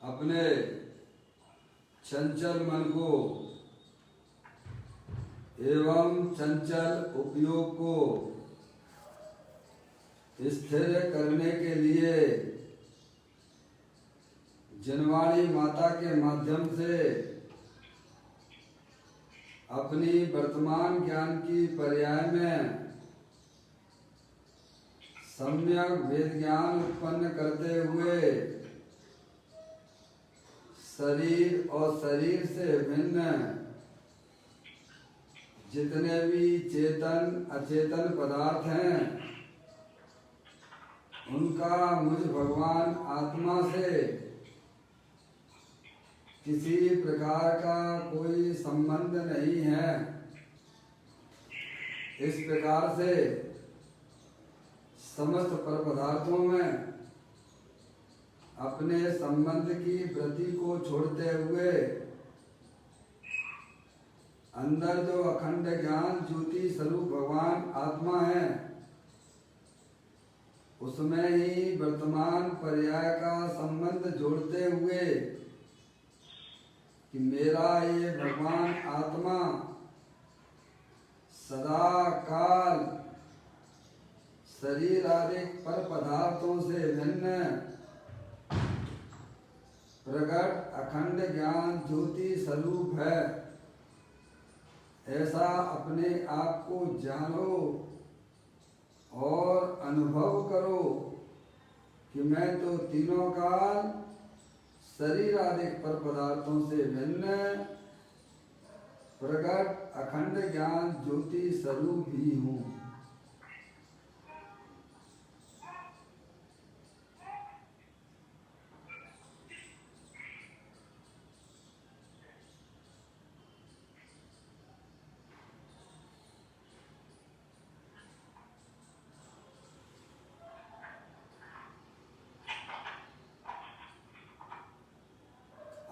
अपने चंचल मन को एवं चंचल उपयोग को स्थिर करने के लिए जनवाणी माता के माध्यम से अपनी वर्तमान ज्ञान की पर्याय में सम्यक वेद ज्ञान उत्पन्न करते हुए शरीर और शरीर से भिन्न जितने भी चेतन अचेतन पदार्थ हैं उनका मुझ भगवान आत्मा से किसी प्रकार का कोई संबंध नहीं है। इस प्रकार से समस्त पर पदार्थों में अपने संबंध की वृत्ति को छोड़ते हुए अंदर जो अखंड ज्ञान ज्योति स्वरूप भगवान आत्मा है उसमें ही वर्तमान पर्याय का संबंध जोड़ते हुए कि मेरा ये भगवान आत्मा सदा काल शरीर आदि पर पदार्थों से भिन्न प्रकट अखंड ज्ञान ज्योति स्वरूप है। ऐसा अपने आप को जानो और अनुभव करो कि मैं तो तीनों काल शरीर आदि पर पदार्थों से भिन्न प्रकट अखंड ज्ञान ज्योति स्वरूप ही हूँ।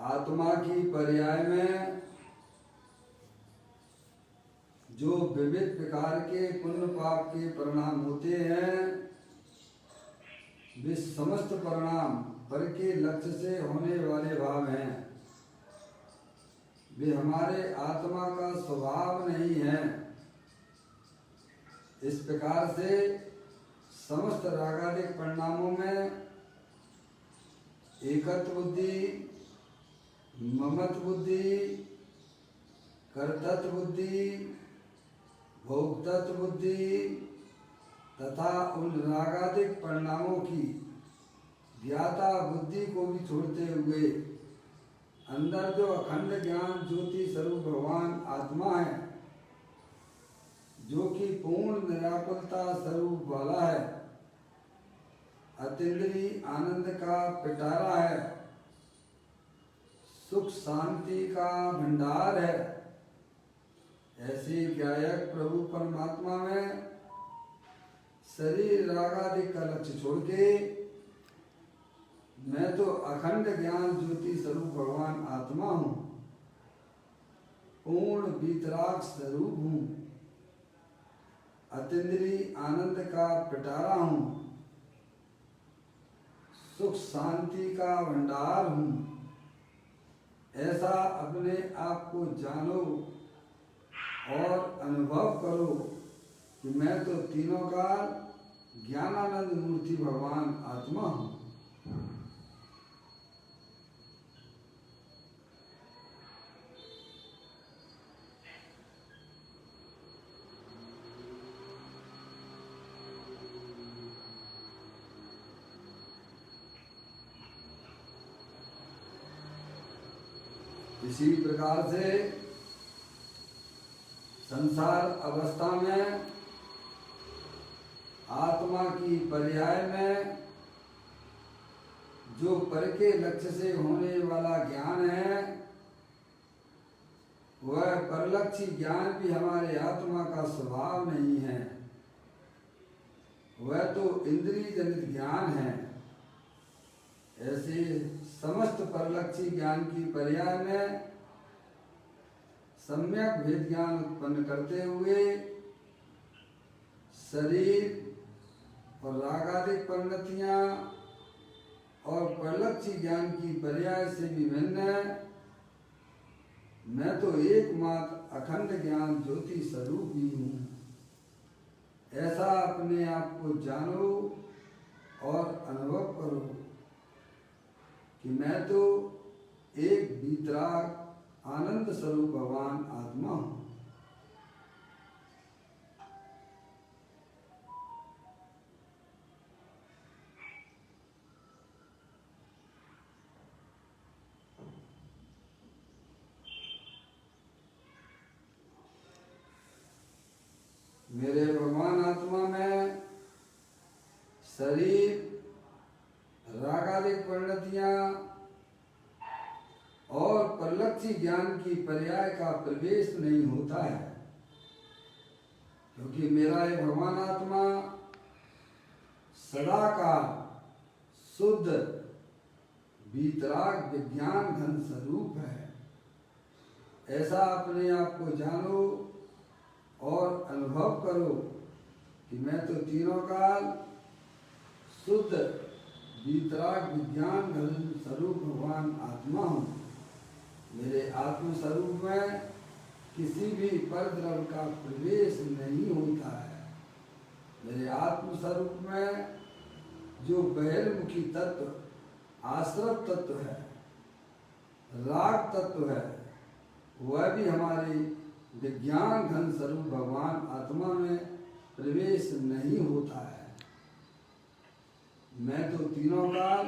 आत्मा की पर्याय में जो विविध प्रकार के पुण्य पाप के परिणाम होते हैं वे समस्त परिणाम पर के लक्ष्य से होने वाले भाव हैं। वे हमारे आत्मा का स्वभाव नहीं है। इस प्रकार से समस्त रागादिक परिणामों में एकत्व बुद्धि, ममत बुद्धि, कर्तृत्व बुद्धि, भोक्तृत्व बुद्धि तथा उन रागादिक परिणामों की ज्ञाता बुद्धि को भी छोड़ते हुए अंदर जो अखंड ज्ञान ज्योति स्वरूप भगवान आत्मा है जो कि पूर्ण निराकुलता स्वरूप वाला है, अतीन्द्रिय आनंद का पिटारा है, सुख शांति का भंडार है। ऐसे गायक प्रभु परमात्मा में शरीर रागादि का लक्ष्य छोड़ के मैं तो अखंड ज्ञान ज्योति स्वरूप भगवान आत्मा हूँ, पूर्ण वीतराग स्वरूप हूँ, अतीन्द्रिय आनंद का पिटारा हूँ, सुख शांति का भंडार हूँ। ऐसा अपने आप को जानो और अनुभव करो कि मैं तो तीनों काल ज्ञानानंद मूर्ति भगवान आत्मा हूँ। इसी प्रकार से संसार अवस्था में आत्मा की पर्याय में जो पर के लक्ष्य से होने वाला ज्ञान है वह परलक्षी ज्ञान भी हमारे आत्मा का स्वभाव नहीं है। वह तो इंद्रिय जनित ज्ञान है। ऐसे समस्त परलक्षी ज्ञान की पर्याय में सम्यक वेद ज्ञान उत्पन्न करते हुए शरीर और रागादिक परिणतियां और परलक्षी ज्ञान की पर्याय से भी भिन्न है। मैं तो एकमात्र अखंड ज्ञान ज्योति स्वरूप ही हूँ। ऐसा अपने आप को जानो और अनुभव करो कि मैं तो एक वीतराग आनंद स्वरूप भगवान आत्मा हूँ। मेरे भगवान आत्मा में शरीर, रागादिक परिणतियां और परलक्षी ज्ञान की पर्याय का प्रवेश नहीं होता है, क्योंकि मेरा ये भगवान आत्मा सदा का शुद्ध वीतराग विज्ञान घन स्वरूप है। ऐसा अपने आप को जानो और अनुभव करो कि मैं तो तीनों काल शुद्ध वीतराग विज्ञान घन स्वरूप भगवान आत्मा हूँ। मेरे आत्म स्वरूप में किसी भी परद्रव्य का प्रवेश नहीं होता है। मेरे आत्म स्वरूप में जो बहिर्मुखी तत्व, आश्रत तत्व है, राग तत्व है, वह भी हमारे विज्ञान घन स्वरूप भगवान आत्मा में प्रवेश नहीं होता है। मैं तो तीनों काल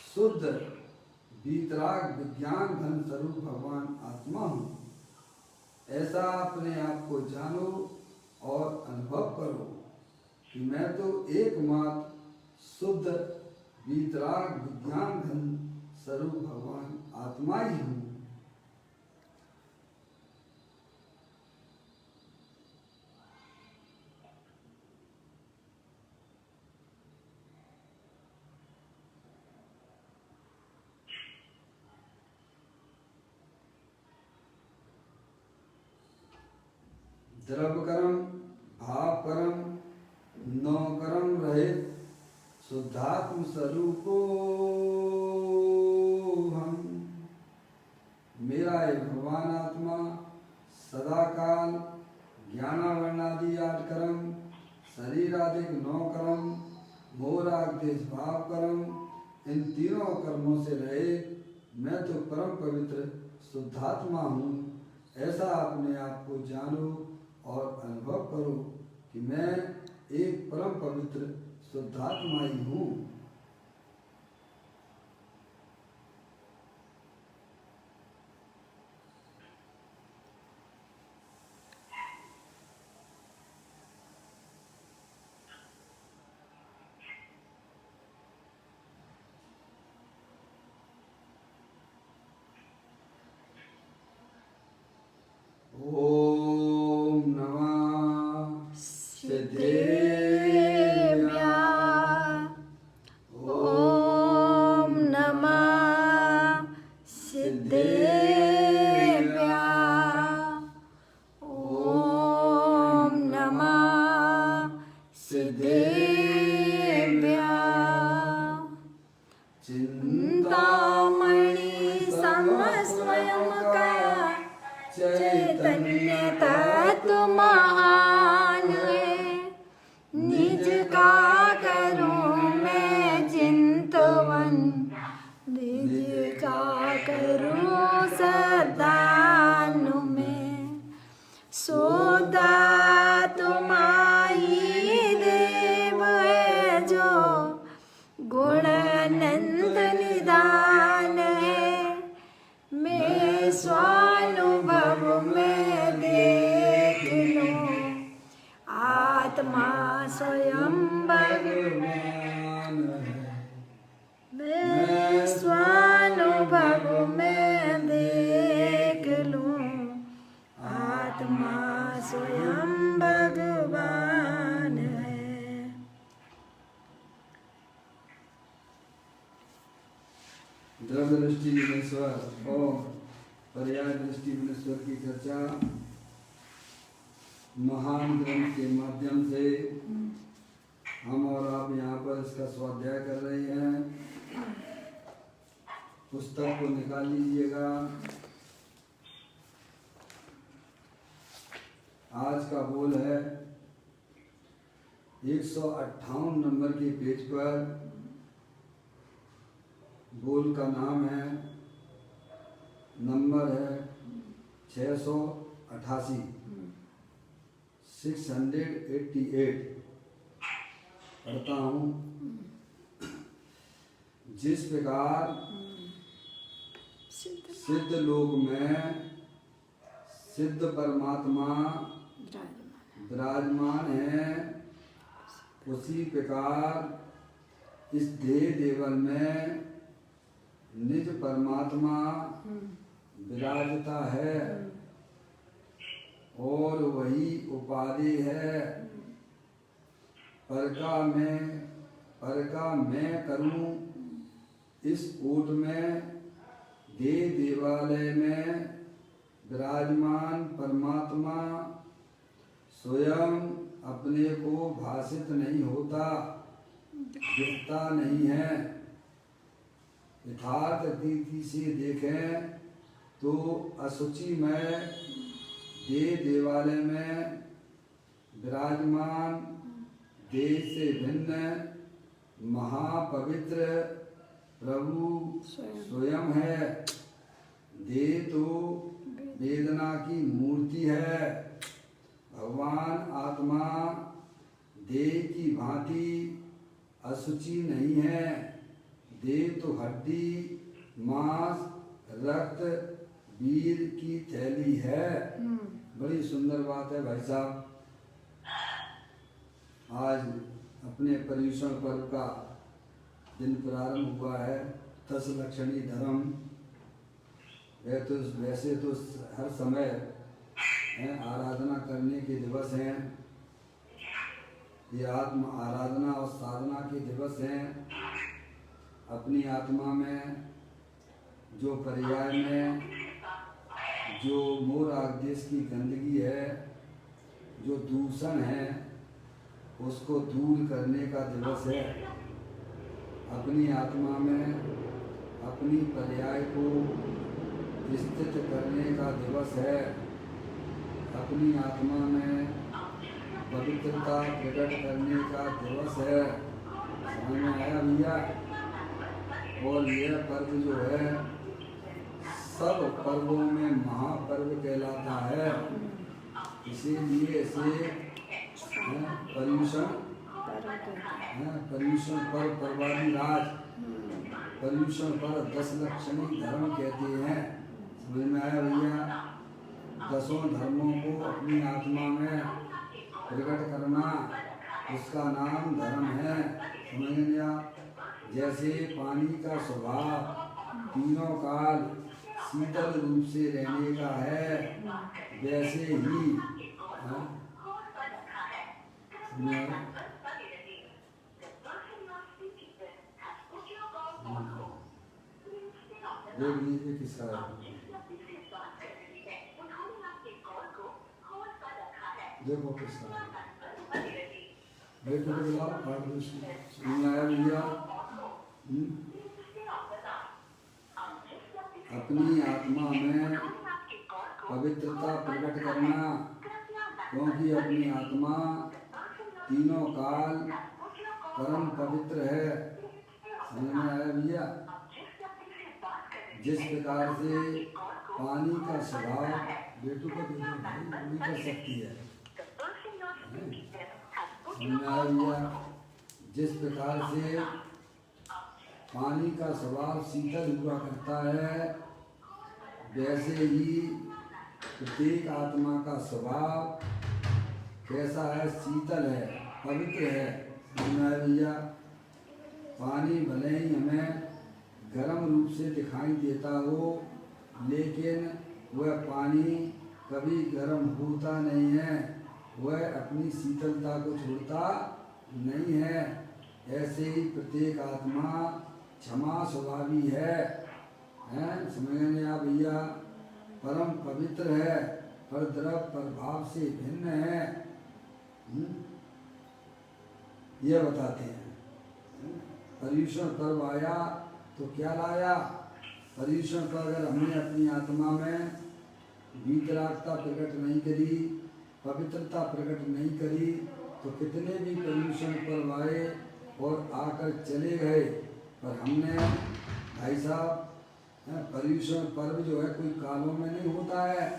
शुद्ध वीतराग विज्ञान घन स्वरूप भगवान आत्मा हूँ। ऐसा अपने आप को जानो और अनुभव करो कि मैं तो एकमात्र शुद्ध वीतराग विज्ञान घन स्वरूप भगवान आत्मा ही हूँ। द्रव्य कर्म, भाव कर्म, नौ कर्म रहित शुद्धात्म स्वरूपो हम। मेरा ये भगवान आत्मा सदा काल ज्ञानावर्णादि 8 कर्म, शरीरादिक 9 कर्म, मोहराग देश भाव कर्म, इन तीनों कर्मों से रहे मैं तो परम पवित्र शुद्धात्मा हूँ। ऐसा अपने आप को जानो और अनुभव करो कि मैं एक परम पवित्र शुद्धात्मा ही हूँ। ओम नमः सिद्धेभ्यः। ओम नमः सिद्धेभ्यः। ओम नमः सिद्धेभ्यः। चिंतामणि समस्वयं का चैतन्य तत्व महान है। निज का करूं मैं चिंतवन, निज का करूं सदानु में। सोदा तुम्हारी देव है जो गुणानंद निदान है। मैं स्वानुभव में देख लूं आत्मा स्वयं भगवान है। मैं स्वानुभव में देख लूं आत्मा स्वयं भगवान है। द्रव्य दृष्टि विनेश्वर और पर्याय दृष्टि विनेश्वर की चर्चा महान ग्रंथ के माध्यम से हम और आप यहाँ पर इसका स्वाध्याय कर रहे हैं। पुस्तक को निकाल लीजिएगा। आज का बोल है 158 नंबर के पेज पर। बोल का नाम है, नंबर है 688, 688। पढ़ता हूँ। जिस प्रकार सिद्ध लोक में सिद्ध परमात्मा विराजमान है, उसी प्रकार इस देह देवल में निज परमात्मा विराजता है और वही उपाधि है। पर का मैं करूं इस ओट में देह देवालय में विराजमान परमात्मा स्वयं अपने को भाषित नहीं होता, दिखता नहीं है। यथार्थ रीति से देखें तो अशुचि में देह देवालय में विराजमान देह से भिन्न महापवित्र प्रभु स्वयं है। देह तो वेदना की मूर्ति है। भगवान आत्मा देह की भांति अशुचि नहीं है। देह तो हड्डी, मांस, रक्त, वीर की थैली है। बड़ी सुंदर बात है भाई साहब। आज अपने पर्युषण पर्व का दिन प्रारंभ हुआ है। 10 लक्षणी धर्म। वैसे तो हर समय आराधना करने के दिवस हैं। ये आत्म आराधना और साधना के दिवस हैं। अपनी आत्मा में जो पर्याय में जो मोर आदेश की गंदगी है, जो दूषण है, उसको दूर करने का दिवस है। अपनी आत्मा में अपनी पर्याय को स्थित करने का दिवस है। अपनी आत्मा में पवित्रता प्रकट करने का दिवस है। समझ में आया भैया? और यह पर्व जो है सब पर्वों में महापर्व कहलाता है। इसीलिए इसे पर्युषण पर्व, परवादी राज, पर्युषण पर्व 10 लक्षणी धर्म कहते हैं। समझ में आया भैया? 10 धर्मों को अपनी आत्मा में प्रकट करना, उसका नाम धर्म है। समझ में आया? जैसे पानी का स्वभाव तीनों काल शीतल रूप से रहने का है, वैसे ही देख लीजिए किसका है। देखो किसका है। देखो भैया अपनी आत्मा में पवित्रता प्रकट करना, क्योंकि अपनी आत्मा तीनों काल परम पवित्र है। समझ में आया भैया? जिस प्रकार से पानी का स्वभाव बेटू को भी कर सकती है। समझ में आया भैया? जिस प्रकार से पानी का स्वभाव शीतल हुआ करता है, वैसे ही प्रत्येक आत्मा का स्वभाव कैसा है? शीतल है, पवित्र है। समझ में आया भैया? पानी भले ही हमें गर्म रूप से दिखाई देता हो, लेकिन वह पानी कभी गर्म होता नहीं है। वह अपनी शीतलता को छोड़ता नहीं है। ऐसे ही प्रत्येक आत्मा क्षमा स्वभावी है। समझ में आया भैया? परम पवित्र है, पर द्रव प्रभाव से भिन्न है। ये बताते हैं। पर्युषण पर्व आया तो क्या लाया? पर्युषण पर अगर हमने अपनी आत्मा में वीतरागता प्रकट नहीं करी, पवित्रता प्रकट नहीं करी, तो कितने भी पर्युषण पर्व आए और आकर चले गए, पर हमने भाई साहब पर्युषण पर्व जो है कोई कालों में नहीं होता है।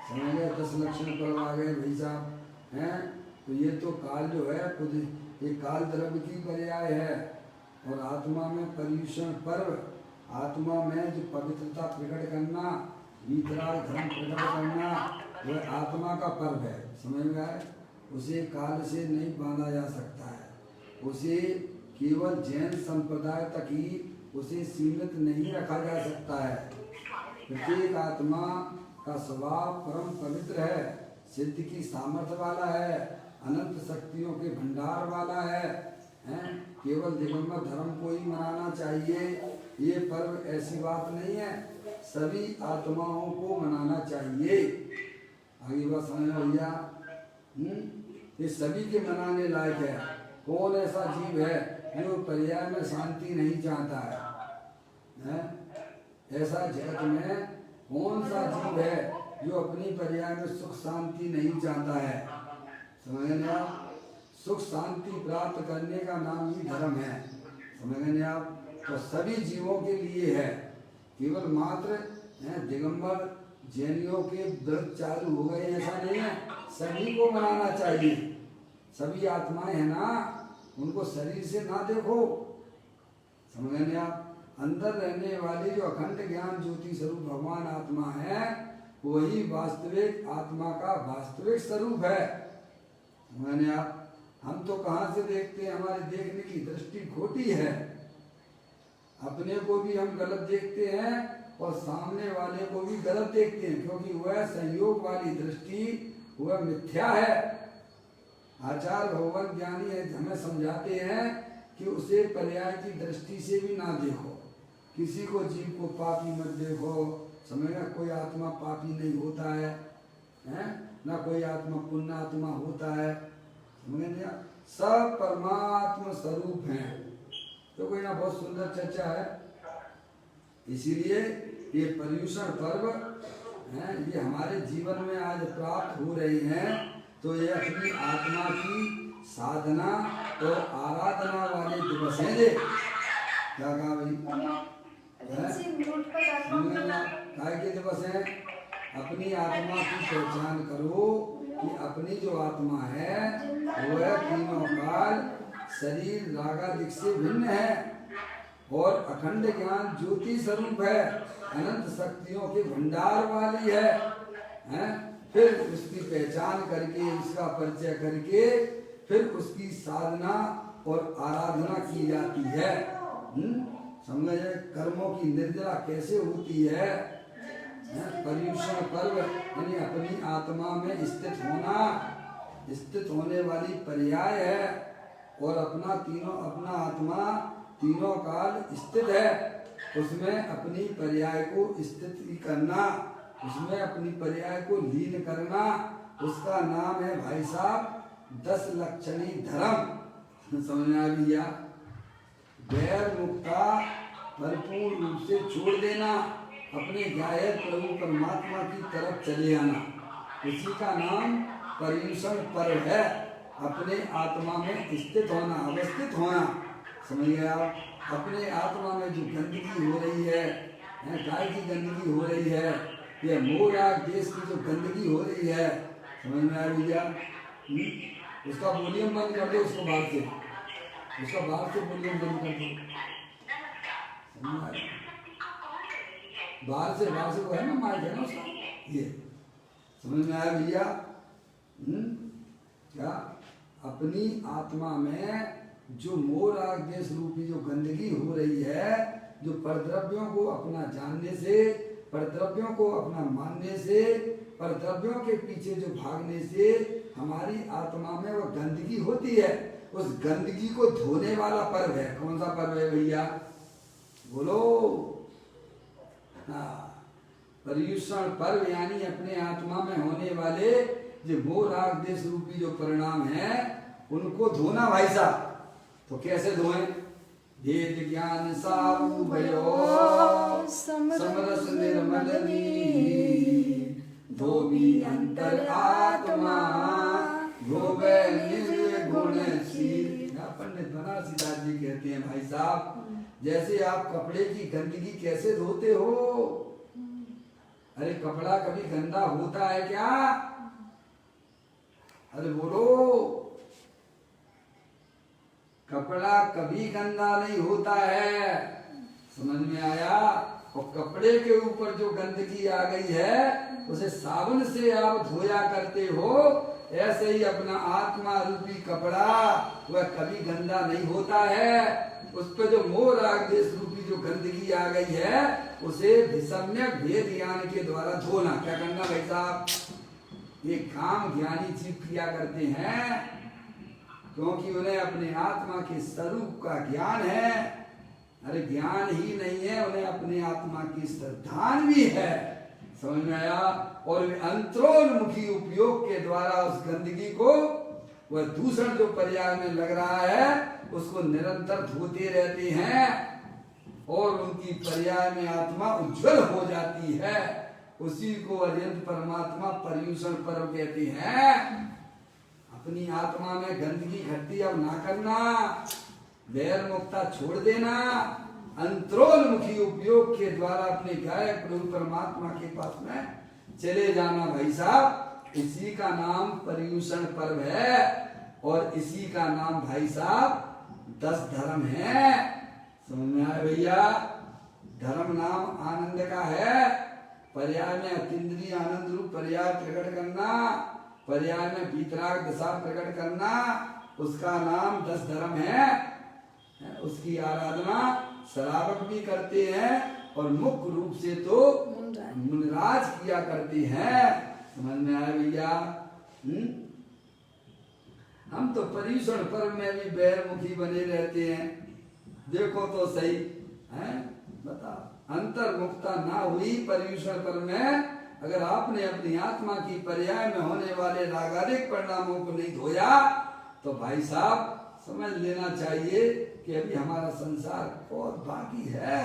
समझ गए? 10 लक्षण पर्व आ गए भाई साहब हैं, तो ये तो काल जो है खुद ये काल द्रव्य की पर्याय है। और आत्मा में पर्युषण पर्व, आत्मा में जो पवित्रता प्रकट करना, वीतराग धर्म प्रकट करना, वह आत्मा का पर्व है। समझ में आए? उसे काल से नहीं बांधा जा सकता है, उसे केवल जैन संप्रदाय तक ही उसे सीमित नहीं रखा जा सकता है। प्रत्येक आत्मा का स्वभाव परम पवित्र है, सिद्ध की सामर्थ्य वाला है, अनंत शक्तियों के भंडार वाला है, हैं? केवल दिगंबर धर्म को ही मनाना चाहिए, ये पर्व ऐसी बात नहीं है, सभी आत्माओं को मनाना चाहिए। आगे बात समझ भैया? ये सभी के मनाने लायक है। कौन ऐसा जीव है जो पर्याय में शांति नहीं चाहता है? ऐसा जगत में कौन सा जीव है जो अपनी पर्याय में सुख शांति नहीं चाहता है? समझ गए आप? सुख शांति प्राप्त करने का नाम ही धर्म है। समझ गए आप? तो सभी जीवों के लिए है, केवल मात्र दिगंबर जैनियों के व्रत चालू हो गए ऐसा नहीं है, सभी को मनाना चाहिए। सभी आत्माएं है ना, उनको शरीर से ना देखो। समझ गए आप? अंदर रहने वाली जो अखंड ज्ञान ज्योति स्वरूप भगवान आत्मा है, वही वास्तविक आत्मा का वास्तविक स्वरूप है। समझ गए आप? हम तो कहाँ से देखते हैं, हमारे देखने की दृष्टि खोटी है। अपने को भी हम गलत देखते हैं और सामने वाले को भी गलत देखते हैं, क्योंकि वह संयोग वाली दृष्टि वह मिथ्या है। आचार्य भगवान ज्ञानी है, हमें समझाते हैं कि उसे पर्याय की दृष्टि से भी ना देखो, किसी को जीव को पापी मत देखो। समझना? कोई आत्मा पापी नहीं होता है, ना कोई आत्मा पुण्य आत्मा होता है। समझे? सब परमात्मा स्वरूप हैं। तो कोई ना बहुत सुंदर चर्चा है। इसीलिए ये पर्युषण पर्व हैं, ये हमारे जीवन में आज प्राप्त हो रही हैं, तो ये अपनी आत्मा की साधना और आराधना वाले दिवस हैं। ये क्या कहा भाई? काय के दिवस हैं? अपनी आत्मा की पहचान करो कि अपनी जो आत्मा है वह तीनों काल शरीर रागादिक से भिन्न है और अखंड ज्ञान ज्योति स्वरूप है, अनंत शक्तियों के भंडार वाली है, हैं? फिर उसकी पहचान करके, उसका परिचय करके फिर उसकी साधना और आराधना की जाती है। समझे? कर्मों की निर्जला कैसे होती है? पर्युषण पर्व यानी अपनी आत्मा में स्थित होना, स्थित होने वाली पर्याय है। और अपना आत्मा तीनों काल स्थित है, उसमें अपनी पर्याय को स्थित करना, उसमें अपनी पर्याय को लीन करना, उसका नाम है भाई साहब 10 लक्षणी धर्म। समझ में आ गया? गैर मुक्ता भरपूर रूप से छोड़ देना, अपने गायक प्रभु परमात्मा की तरफ चले आना, उसी का नाम पर्युषण पर्व है। अपने आत्मा में स्थित होना, अवस्थित होना। समझ गए आप? अपने आत्मा में जो गंदगी हो रही है, काय की गंदगी हो रही है, यह मोरा देश की जो गंदगी हो रही है, समझ में आ गया? उसका वॉल्यूम बंद कर दो, उसको बाहर से, उसका बाहर से वॉल्यूम बंद कर दो। बाहर से वो है ना, माइक है ना उसका, ये समझ में आया भैया? क्या अपनी आत्मा में जो मोह राग देश रूपी जो गंदगी हो रही है, जो परद्रव्यों को अपना जानने से, परद्रव्यों को अपना मानने से, परद्रव्यों के पीछे जो भागने से हमारी आत्मा में वह गंदगी होती है, उस गंदगी को धोने वाला पर्व है। कौन सा पर्व है भैया? बोलो। पर्युषण पर्व यानी अपने आत्मा में होने वाले जो मोह राग देश रूपी जो परिणाम है, उनको धोना भाई साहब। तो कैसे धोएं? वेद ज्ञान सारू भयो समरस निर्मल नीर, धोबी अंतर आत्मा धोबे निज गुण शील। पंडित बनारसीदास जी कहते हैं भाई साहब, जैसे आप कपड़े की गंदगी कैसे धोते हो? अरे कपड़ा कभी गंदा होता है क्या? अरे बोलो, कपड़ा कभी गंदा नहीं होता है। समझ में आया? और कपड़े के ऊपर जो गंदगी आ गई है उसे साबुन से आप धोया करते हो, ऐसे ही अपना आत्मा रूपी कपड़ा वह कभी गंदा नहीं होता है। उस पर जो मोह राग देश रूपी जो गंदगी आ गई है उसे सम्यक भेद ज्ञान के द्वारा धोना। क्या करना भाई साहब? ये काम ज्ञानी जीव किया करते हैं, क्योंकि उन्हें अपने आत्मा के स्वरूप का ज्ञान है। अरे ज्ञान ही नहीं है, उन्हें अपने आत्मा की श्रद्धान भी है। समझ में आया? और वे अंतरोन्मुखी उपयोग के द्वारा उस गंदगी को, वह दूषण जो पर्याय में लग रहा है उसको निरंतर धोते रहते हैं और उनकी पर्याय में आत्मा उज्जवल हो जाती है। उसी को अत्यंत परमात्मा पर्यूषण पर्व कहते हैं। अपनी आत्मा में गंदगी इकट्ठी अब ना करना, वैर मुक्ता छोड़ देना, अंतरोन्मुखी उपयोग के द्वारा अपने गायक प्रभु परमात्मा के पास में चले जाना भाई साहब। इसी का नाम पर्यूषण पर्व है और इसी का नाम भाई साहब 10 धर्म है। समझ में आया भैया? धर्म नाम आनंद का है। पर्याय में अतीन्द्रिय आनंद रूप पर्याय प्रकट करना, पर्याय में वीतराग दशा प्रकट करना, उसका नाम 10 धर्म है। उसकी आराधना श्रावक भी करते हैं और मुख्य रूप से तो मुनिराज किया करते हैं। समझ में आया भैया? हम तो पर्यूषण पर्व में भी बैरमुखी बने रहते हैं। देखो तो सही है, बता अंतर्मुखता ना हुई पर्यूषण पर्व में। अगर आपने अपनी आत्मा की पर्याय में होने वाले रागादिक परिणामों को नहीं धोया तो भाई साहब समझ लेना चाहिए कि अभी हमारा संसार बहुत बाकी है।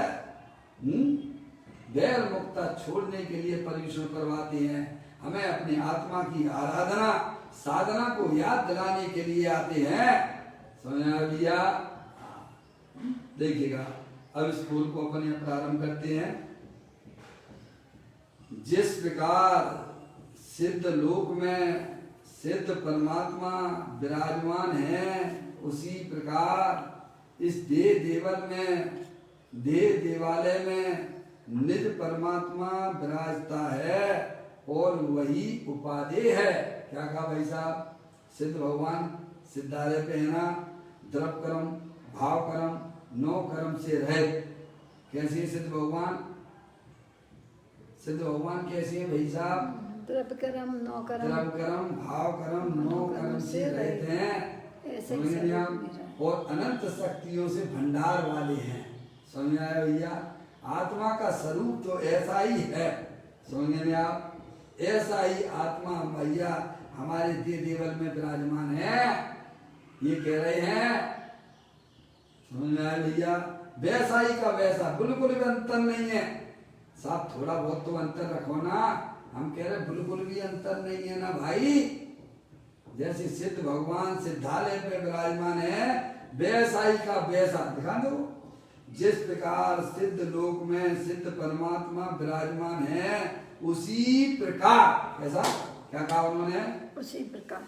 वैर मुक्ता छोड़ने के लिए पर्यूषण करवाते हैं। हमें अपनी आत्मा की आराधना साधना को याद दिलाने के लिए आते हैं। समझ भैया? देखिएगा, अब इस फूल को अपने प्रारंभ करते हैं। जिस प्रकार सिद्ध लोक में सिद्ध परमात्मा विराजमान है, उसी प्रकार इस देह देवल में, देह देवालय में निज परमात्मा विराजता है और वही उपादेय है। क्या कहा भाई साहब? सिद्ध भगवान सिद्धालय पे है ना, द्रव कर्म भाव कर्म 9 कर्म से रहे। कैसे है सिद्ध भगवान? सिद्ध भगवान कैसे है भाई साहब? द्रव कर्म 9 कर्म, द्रव कर्म भाव कर्म 9 कर्म से रहते हैं। और अनंत शक्तियों से भंडार वाले हैं। समझ में आया भैया? आत्मा का स्वरूप तो ऐसा ही है। समझ में आप? ऐसा ही आत्मा भैया हमारे देह देवल में विराजमान है, ये कह रहे हैं। समझ में आया भैया? वैसा ही का वैसा, बिल्कुल भी अंतर नहीं है। साहब थोड़ा बहुत तो अंतर रखो ना। हम कह रहे बिल्कुल भी अंतर नहीं है ना भाई। जैसे सिद्ध भगवान सिद्धालय पे विराजमान है, वैसा ही का वैसा। दिखा दो, जिस प्रकार सिद्ध लोक में सिद्ध परमात्मा विराजमान है, उसी प्रकार। ऐसा क्या कहा उन्होंने? उसी प्रकार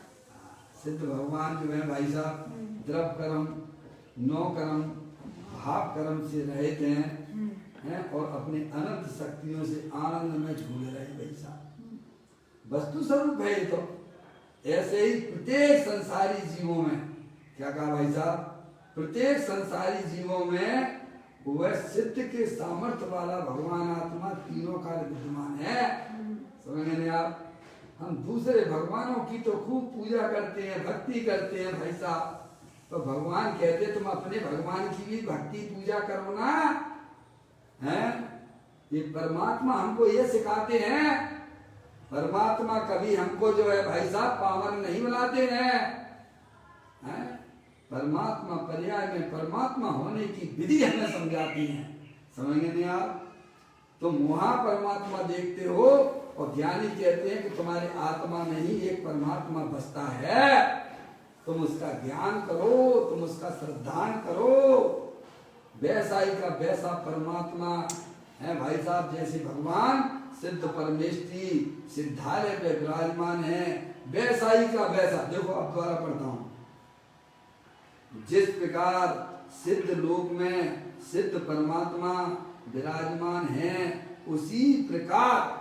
सिद्ध भगवान जो है भाई साहब द्रव कर्म 9 कर्म भाव कर्म से रहित हैं और अपने अनंत शक्तियों से आनंद में झूल रहे भाई साहब। वस्तु स्वरूप है ये तो। ऐसे ही प्रत्येक संसारी जीवों में, क्या कहा भाई साहब? प्रत्येक संसारी जीवों में वह सिद्ध के सामर्थ्य वाला भगवान आत्मा तीनों काल विद्यमान है। समझ में आप? हम दूसरे भगवानों की तो खूब पूजा करते हैं, भक्ति करते हैं भाई साहब, तो भगवान कहते तुम अपने भगवान की भी भक्ति पूजा करो ना। हैं? ये परमात्मा हमको ये सिखाते हैं। परमात्मा कभी हमको जो है भाई साहब पावन नहीं बनाते हैं। परमात्मा पर्याय में परमात्मा होने की विधि हमें समझाती है। समझेंगे नहीं आप? तुम वहां परमात्मा देखते हो और ज्ञानी कहते हैं कि तुम्हारे आत्मा में ही एक परमात्मा बसता है, तुम उसका ज्ञान करो, तुम उसका श्रद्धान करो। वैसा ही का वैसा परमात्मा है भाई साहब, जैसे भगवान सिद्ध परमेष्ठी सिद्धालय पे विराजमान है, वैसा ही का वैसा। देखो अब द्वारा पढ़ता हूं। जिस प्रकार सिद्ध लोक में सिद्ध परमात्मा विराजमान है, उसी प्रकार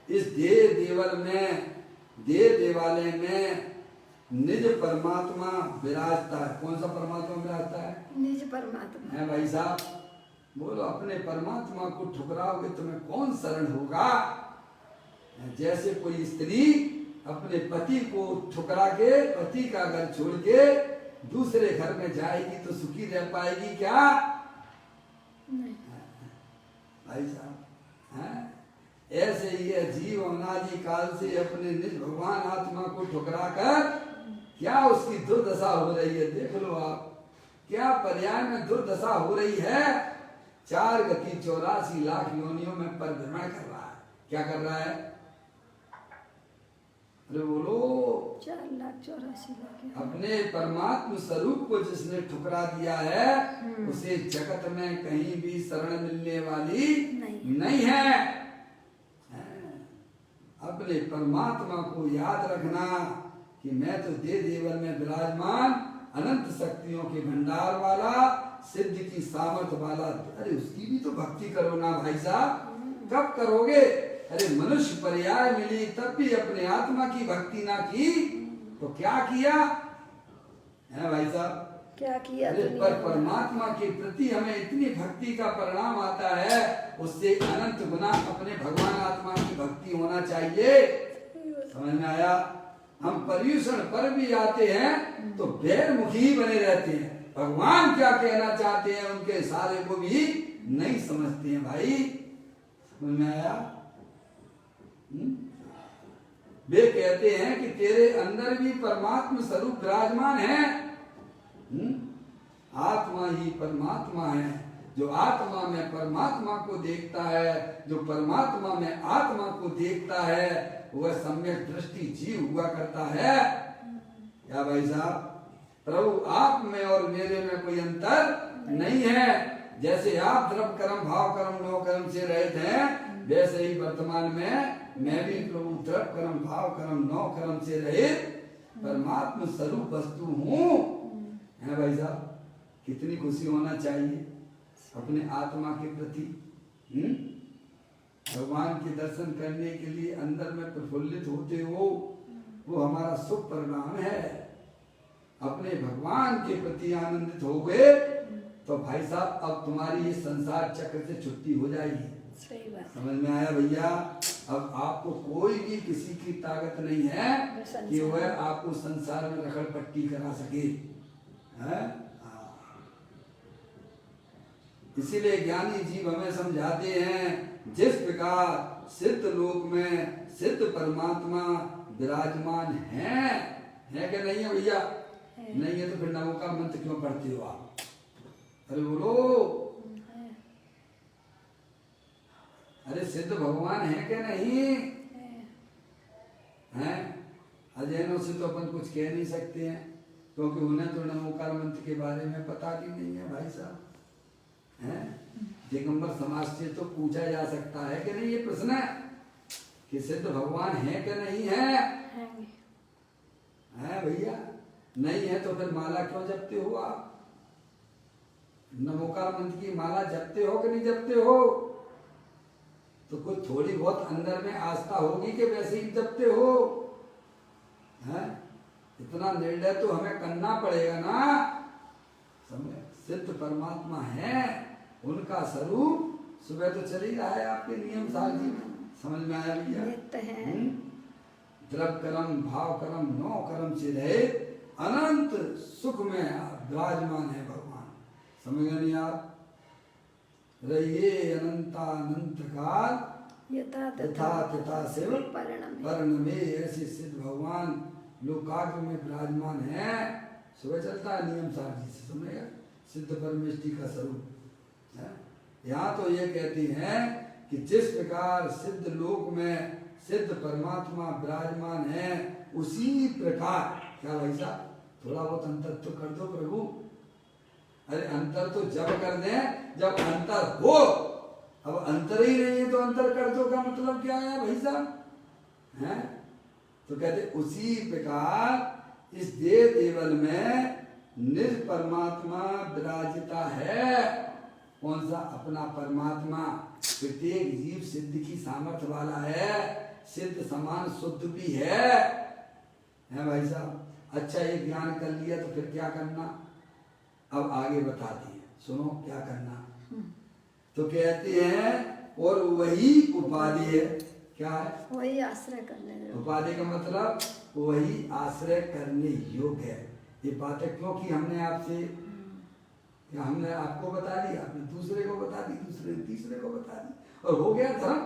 इस देह देवल में, देह देवालय में निज परमात्मा विराजता है। कौन सा परमात्मा विराजता है? निज परमात्मा है भाई साहब। बोलो, अपने परमात्मा को ठुकराओगे तुम्हें कौन शरण होगा? जैसे कोई स्त्री अपने पति को ठुकरा के, पति का घर छोड़ के दूसरे घर में जाएगी तो सुखी रह पाएगी क्या? नहीं। भाई साहब, ऐसे ही है जीव अनादि काल से अपने निज भगवान आत्मा को ठुकरा कर क्या उसकी दुर्दशा हो रही है। देख लो आप, क्या पर्याय में दुर्दशा हो रही है। 4 गति 84 लाख योनियों में परिभ्रमण कर रहा है। क्या कर रहा है? अरे बोलो, 4,84,00,000 अपने परमात्म स्वरूप को जिसने ठुकरा दिया है, उसे जगत में कहीं भी शरण मिलने वाली नहीं है। अपने परमात्मा को याद रखना कि मैं तो दे देवल में विराजमान अनंत शक्तियों के भंडार वाला, सिद्ध की सामर्थ वाला। अरे उसकी भी तो भक्ति करो ना भाई साहब। कब करोगे? अरे मनुष्य पर्याय मिली तब भी अपने आत्मा की भक्ति ना की तो क्या किया है भाई साहब? क्या किया? अरे पर परमात्मा के प्रति हमें इतनी भक्ति का परिणाम आता है, उससे अनंत गुना अपने भगवान आत्मा की भक्ति होना चाहिए। समझ में आया? हम पर्यूषण पर भी आते हैं तो बैरमुखी ही बने रहते हैं। भगवान क्या कहना चाहते हैं उनके इशारे को भी नहीं समझते हैं भाई। समझ में आया? वे कहते हैं कि तेरे अंदर भी परमात्मा स्वरूप विराजमान है। आत्मा ही परमात्मा है। जो आत्मा में परमात्मा को देखता है, जो परमात्मा में आत्मा को देखता है, वह सम्यक दृष्टि जीव हुआ करता है। क्या भाई साहब? प्रभु आप में और मेरे में कोई अंतर नहीं है। जैसे आप द्रव कर्म भाव कर्म नो कर्म से रहित हैं, वैसे ही वर्तमान में मैं भी प्रभु द्रव कर्म भाव कर्म नो कर्म से रहित परमात्मा स्वरूप वस्तु हूँ। है भाई साहब? कितनी खुशी होना चाहिए अपने आत्मा के प्रति। भगवान के दर्शन करने के लिए अंदर में प्रफुल्लित होते हो, वो हमारा शुभ परिणाम है। अपने भगवान के प्रति आनंदित हो गए तो भाई साहब अब तुम्हारी ये संसार चक्र से छुट्टी हो जाएगी। सही बात। समझ में आया भैया? अब आपको कोई भी किसी की ताकत नहीं है कि वह आपको संसार में रखड़ पट्टी करा सके। है? इसीलिए ज्ञानी जीव हमें समझाते हैं, जिस प्रकार सिद्ध लोक में सिद्ध परमात्मा विराजमान है कि नहीं है भैया? नहीं है तो फिर नमो का मंत्र क्यों पढ़ते हो आप? अरे बोलो, अरे सिद्ध भगवान है कि नहीं है? अजैनों से तो अपन कुछ कह नहीं सकते हैं, क्योंकि उन्हें तो नमोकार मंत्र के बारे में पता भी नहीं है भाई साहब। हैं? दिगंबर समाज से तो पूछा जा सकता है कि नहीं ये प्रश्न कि सिद्ध भगवान है कि नहीं है? है भैया? नहीं है तो फिर माला क्यों जपते हो आप? नमोकार मंत्र की माला जपते हो कि नहीं जपते हो? तो कुछ थोड़ी बहुत अंदर में आस्था होगी कि वैसे ही जपते हो? हैं? इतना निर्णय तो हमें करना पड़ेगा ना। समय सिद्ध परमात्मा है, उनका स्वरूप सुबह तो चल ही रहा है आपके नियम सारणी में। समझ में आया भैया? द्रव कर्म भाव कर्म नौ कर्म से रहे अनंत सुख में विराजमान है भगवान। समझ नहीं आप? रहिए अनंतानंत काल यथा तथा शिव पर्ण में। ऐसे सिद्ध भगवान लोकाग्र में विराजमान है। सुबह चलता है नियम सारणी से, समझेगा, सिद्ध परमेष्टि का स्वरूप है। यहाँ तो ये कहती हैं कि जिस प्रकार सिद्ध लोक में सिद्ध परमात्मा विराजमान है, उसी प्रकार, क्या भाई साहब थोड़ा बहुत अंतर तो कर दो प्रभु। अरे अंतर तो जब कर दें जब अंतर हो, अब अंतर ही नहीं है तो अंतर कर दो का मतलब क्या है भाई साहब, हैं? तो कहते उसी प्रकार इस देव देवल में निज परमात्मा विराजिता है। कौन सा? अपना परमात्मा। प्रत्येक जीव सिद्ध की सामर्थ्य वाला है, सिद्ध समान शुद्ध भी है भाई साहब। अच्छा ये ज्ञान कर लिया तो फिर क्या करना, अब आगे बताती है, सुनो क्या करना। तो कहती हैं और वही उपाधि है, क्या है? वही आश्रय करने योग्य। उपाधि का मतलब वही आश्रय करने योग्य है। ये बातें क्यों की हमने आपसे, या हमने आपको बता दी, आपने दूसरे को बता दी, दूसरे ने तीसरे को बता दी, और हो गया धर्म?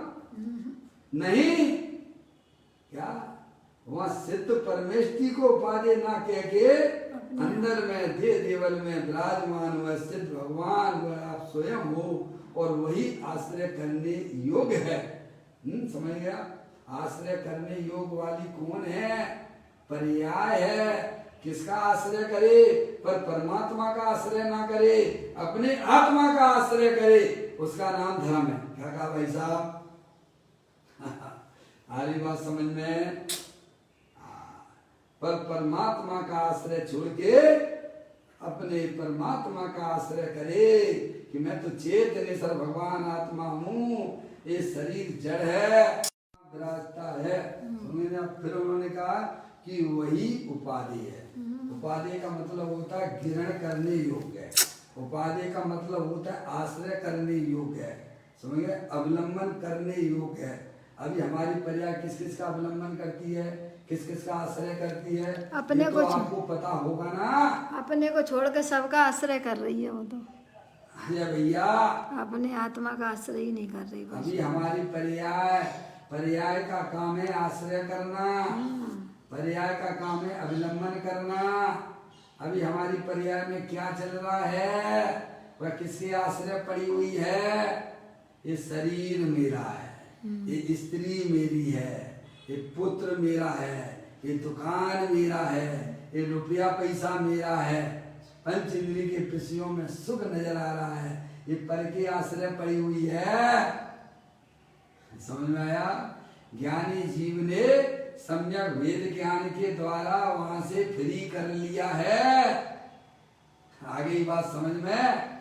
नहीं, क्या वहां सिद्ध परमेष्टि को उपाधि ना कह के अंदर में दे देवल में विराजमान हुआ सिद्ध भगवान वह आप स्वयं हो, और वही आश्रय करने योग्य है। समझ गया? आश्रय करने योग्य वाली कौन है? पर्याय है। किसका आश्रय करे? पर परमात्मा का आश्रय ना करे, अपने आत्मा का आश्रय करे, उसका नाम धर्म है। क्या कहा भाई साहब? आरी बात समझ में? पर परमात्मा का आश्रय छोड़ के अपने परमात्मा का आश्रय करे कि मैं तो चेतनेश्वर भगवान आत्मा हूँ, ये शरीर जड़ है, विराजता है। फिर उन्होंने कहा कि वही उपाधि है। उपाधि का मतलब होता है ग्रहण करने योग्य है, उपाधि का मतलब होता है आश्रय करने योग्य है, समझ गए? अवलंबन करने योग्य है। अभी हमारी पर्याय किस किस का अवलंबन करती है, किस किस का आश्रय करती है, अपने तो आपको पता होगा ना। अपने को छोड़ के सबका आश्रय कर रही है वो तो। अरे भैया अपने आत्मा का आश्रय ही नहीं कर रही बस। अभी हमारी पर्याय का काम है आश्रय करना, पर्याय का काम है अवलंबन करना। अभी हमारी पर्याय में क्या चल रहा है, वह किसके आश्रय पड़ी हुई है? ये शरीर मेरा है, ये स्त्री मेरी है, ये पुत्र मेरा है, ये दुकान मेरा है, ये रुपया पैसा मेरा है, पंच इंद्रिय के विषयों में सुख नजर आ रहा है, ये पर के आश्रय पड़ी हुई है। समझ में आया? ज्ञानी जीव ने सम्यक वेद ज्ञान के द्वारा वहां से फ्री कर लिया है। आगे ही बात समझ में?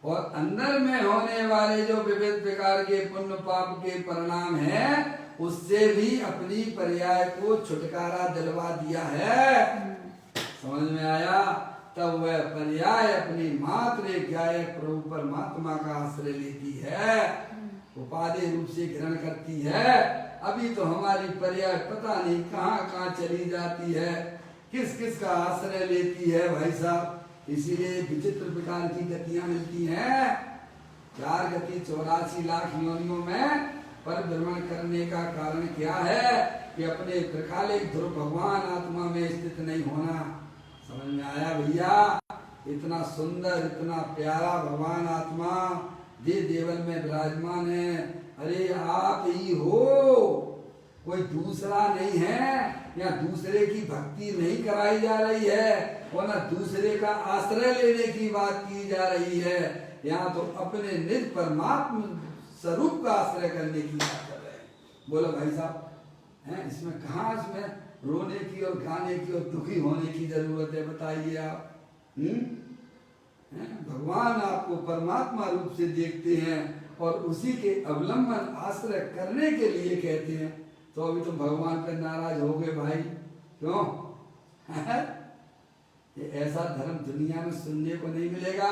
और अंदर में होने वाले जो विविध प्रकार के पुण्य पाप के परिणाम हैं, उससे भी अपनी पर्याय को छुटकारा दिलवा दिया है। समझ में आया? तब वह पर्याय अपनी मात्र गायक प्रभु परमात्मा का आश्रय लेती है, उपाधि रूप से ग्रहण करती है। अभी तो हमारी पर्याय पता नहीं कहाँ कहाँ चली जाती है, किस किस का आश्रय लेती है भाई साहब। इसीलिए विचित्र प्रकार की गतियां मिलती हैं। 4 गति 84 लाख योनियों में पर भ्रमण करने का कारण क्या है कि अपने त्रिकालिक ध्रुव भगवान आत्मा में स्थित नहीं होना। समझ में आया भैया? इतना सुंदर इतना प्यारा भगवान आत्मा दे देवल में विराजमान है। अरे आप ही हो, कोई दूसरा नहीं है। या दूसरे की भक्ति नहीं कराई जा रही है, और न दूसरे का आश्रय लेने की बात की जा रही है। यहाँ तो अपने निज परमात्मा स्वरूप का आश्रय करने की बात कर रहे हैं। बोलो भाई साहब, हैं इसमें कहाँ इसमें रोने की और गाने की और दुखी होने की जरूरत है? बताइए आप। भगवान आपको परमात्मा रूप से देखते हैं और उसी के अवलंबन आश्रय करने के लिए कहते हैं। तो अभी तो भगवान पे नाराज हो गए भाई, क्यों? ये ऐसा धर्म दुनिया में सुनने को नहीं मिलेगा।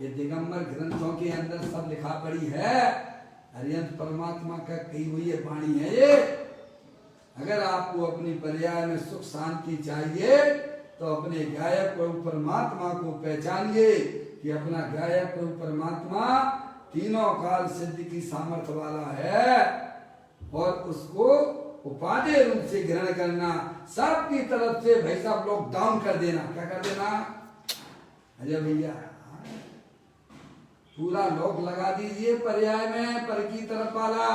ये दिगंबर ग्रंथों के अंदर सब लिखा पड़ी है, हरियंत परमात्मा का कही हुई है वाणी है ये। अगर आपको अपनी पर्याय में सुख शांति चाहिए तो अपने गायक प्रभु परमात्मा को पहचानिए कि अपना गायक प्रभु परमात्मा तीनों काल सिद्धि की सामर्थ्य वाला है, और उसको उपादेय रूप से ग्रहण करना। सबकी तरफ से भाई साहब लॉकडाउन कर देना। क्या कर देना अजय भैया? पूरा लॉक लगा दीजिए पर्याय में, पर की तरफ वाला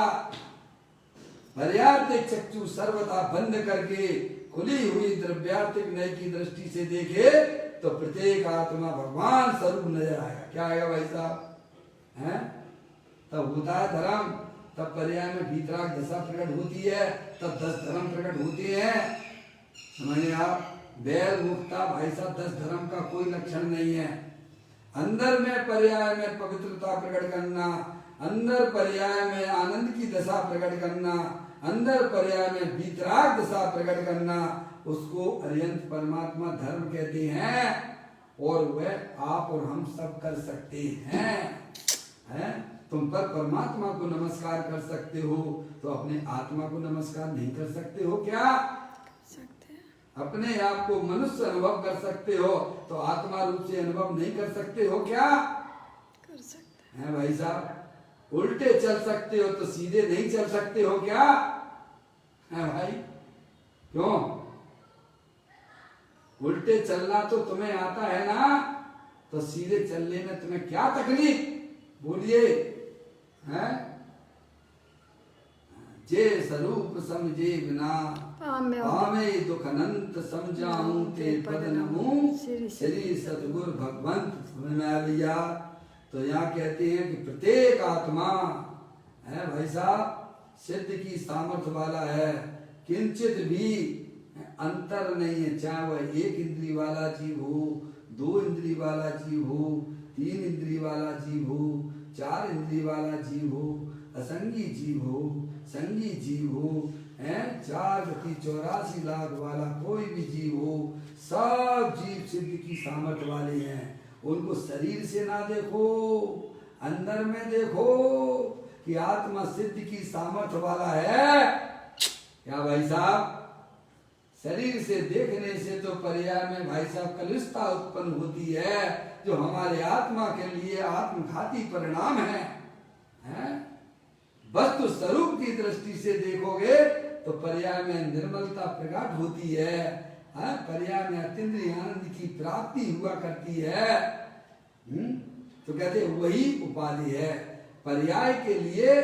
पर्यार्थिक चक्षु सर्वथा बंद करके खुली हुई द्रव्यार्थिक नय की दृष्टि से देखे तो प्रत्येक आत्मा भगवान स्वरूप नजर आएगा। क्या आएगा भाई साहब? हैं? तब होता है धर्म, तब पर्याय में भीतराग दशा प्रकट होती है, तब 10 धर्म प्रकट होते हैं। समझे आप? वैर मुक्ता भाई साहब 10 धर्म का कोई लक्षण नहीं है। अंदर में पर्याय में पवित्रता प्रकट करना, अंदर पर्याय में आनंद की दशा प्रकट करना, अंदर पर्याय में भीतराग दशा प्रकट करना, उसको अरिहंत परमात्मा धर्म कहते हैं। और वह आप और हम सब कर सकते हैं। तुम पर परमात्मा को नमस्कार कर सकते हो तो अपने आत्मा को नमस्कार नहीं कर सकते हो क्या? अपने आप को मनुष्य अनुभव कर सकते हो तो आत्मा रूप से अनुभव नहीं कर सकते हो क्या? कर सकते हैं भाई साहब? उल्टे चल सकते हो तो सीधे नहीं चल सकते हो क्या? हैं भाई? क्यों? उल्टे चलना तो तुम्हें आता है ना, तो सीधे चलने में तुम्हें क्या तकलीफ? बोलिए। हैं? जे स्वरूप समझे बिना पामे दुख अनंत समझाऊं ते पद नमूं श्री सतगुरु भगवंत। समझ में आया भैया? तो यहाँ कहते हैं कि प्रत्येक आत्मा है भाई साहब सिद्ध की सामर्थ्य वाला है, किंचित भी अंतर नहीं है। चाहे वह 1 इंद्री वाला जीव हो, 2 इंद्री वाला जीव हो, 3 इंद्री वाला जीव हो, 4 इंद्री वाला जीव हो, असंगी जीव हो, संगी जीव हो, 4 लाख वाला कोई भी जीव हो, सब जीव सिद्ध की सामर्थ्य वाले हैं। उनको शरीर से ना देखो, अंदर में देखो कि आत्मा सिद्ध की सामर्थ्य वाला है। क्या भाई साहब? शरीर से देखने से तो पर्याय में भाई साहब कलुषता उत्पन्न होती है, जो हमारे आत्मा के लिए आत्मघाती परिणाम है। वस्तु स्वरूप की दृष्टि से देखोगे तो पर्याय में निर्मलता प्रकट होती है, पर्याय में अतीन्द्रिय आनंद की प्राप्ति हुआ करती है। तो कहते वही उपाधि है पर्याय के लिए।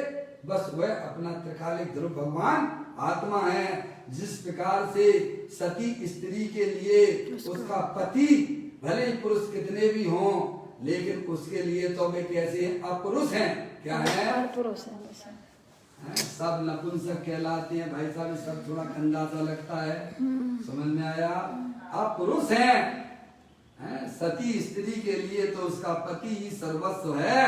बस वह अपना त्रिकालिक ध्रुव भगवान आत्मा है। जिस प्रकार से सती स्त्री के लिए उसका पति भले ही पुरुष कितने भी हों, लेकिन उसके लिए तो वे कैसे अपुरुष हैं। क्या है? पुरुष है। सब नपुंसक कहलाते हैं भाई साहब। सब थोड़ा गंदा सा लगता है, समझ में आया? अपुरुष हैं। सती स्त्री के लिए तो उसका पति ही सर्वस्व है।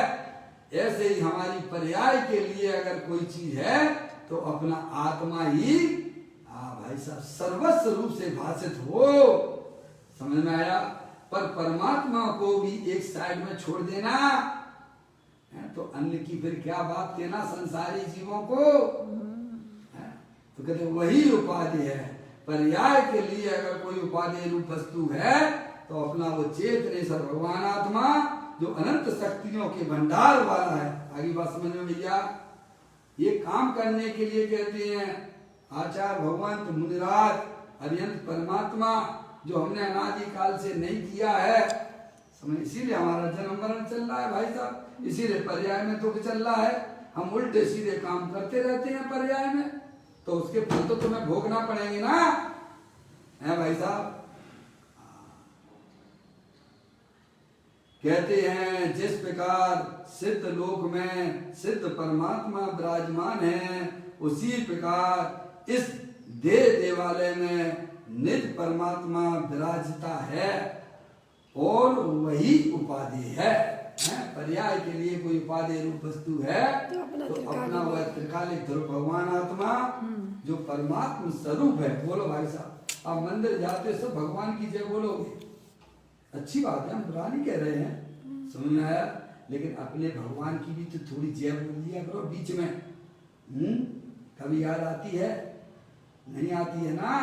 ऐसे ही हमारी पर्याय के लिए अगर कोई चीज है तो अपना आत्मा ही भाई साहब सर्वस्व रूप से भाषित हो। समझ में आया? पर परमात्मा को भी एक साइड में छोड़ देना तो अन्य की फिर क्या बात कहना संसारी जीवों को। तो कहते वही उपाधि है। पर्याय के लिए अगर कोई उपाधि रूप वस्तु है तो अपना वो चेतनेश्वर भगवान आत्मा जो अनंत शक्तियों के भंडार वाला है। आगे बात समझ में भैया? ये काम करने के लिए कहते हैं आचार्य भगवंत मुनिराज अरिहंत परमात्मा, जो हमने अनादि काल से नहीं किया है। समझ? इसीलिए हमारा जन्म मरण चल रहा है भाई साहब, इसीलिए पर्याय में दुख चल रहा है। हम उल्टे सीधे काम करते रहते हैं पर्याय में, तो उसके फल तो तुम्हें भोगना पड़ेंगे ना, है भाई साहब? कहते हैं जिस प्रकार सिद्ध लोक में सिद्ध परमात्मा विराजमान है, उसी प्रकार इस देह देवालय में निज परमात्मा विराजता है और वही उपाधि है। पर्याय के लिए कोई उपाधि रूप वस्तु है तो अपना वह त्रिकालिक ध्रुव भगवान आत्मा जो परमात्मा स्वरूप है। बोलो भाई साहब, आप मंदिर जाते सब भगवान की जय बोलोगे, अच्छी बात है, हम बुरा नहीं कह रहे हैं, समझ में आया? लेकिन अपने भगवान की भी तो थोड़ी जय बोल दिया करो बीच में। कभी याद आती है? नहीं आती है ना,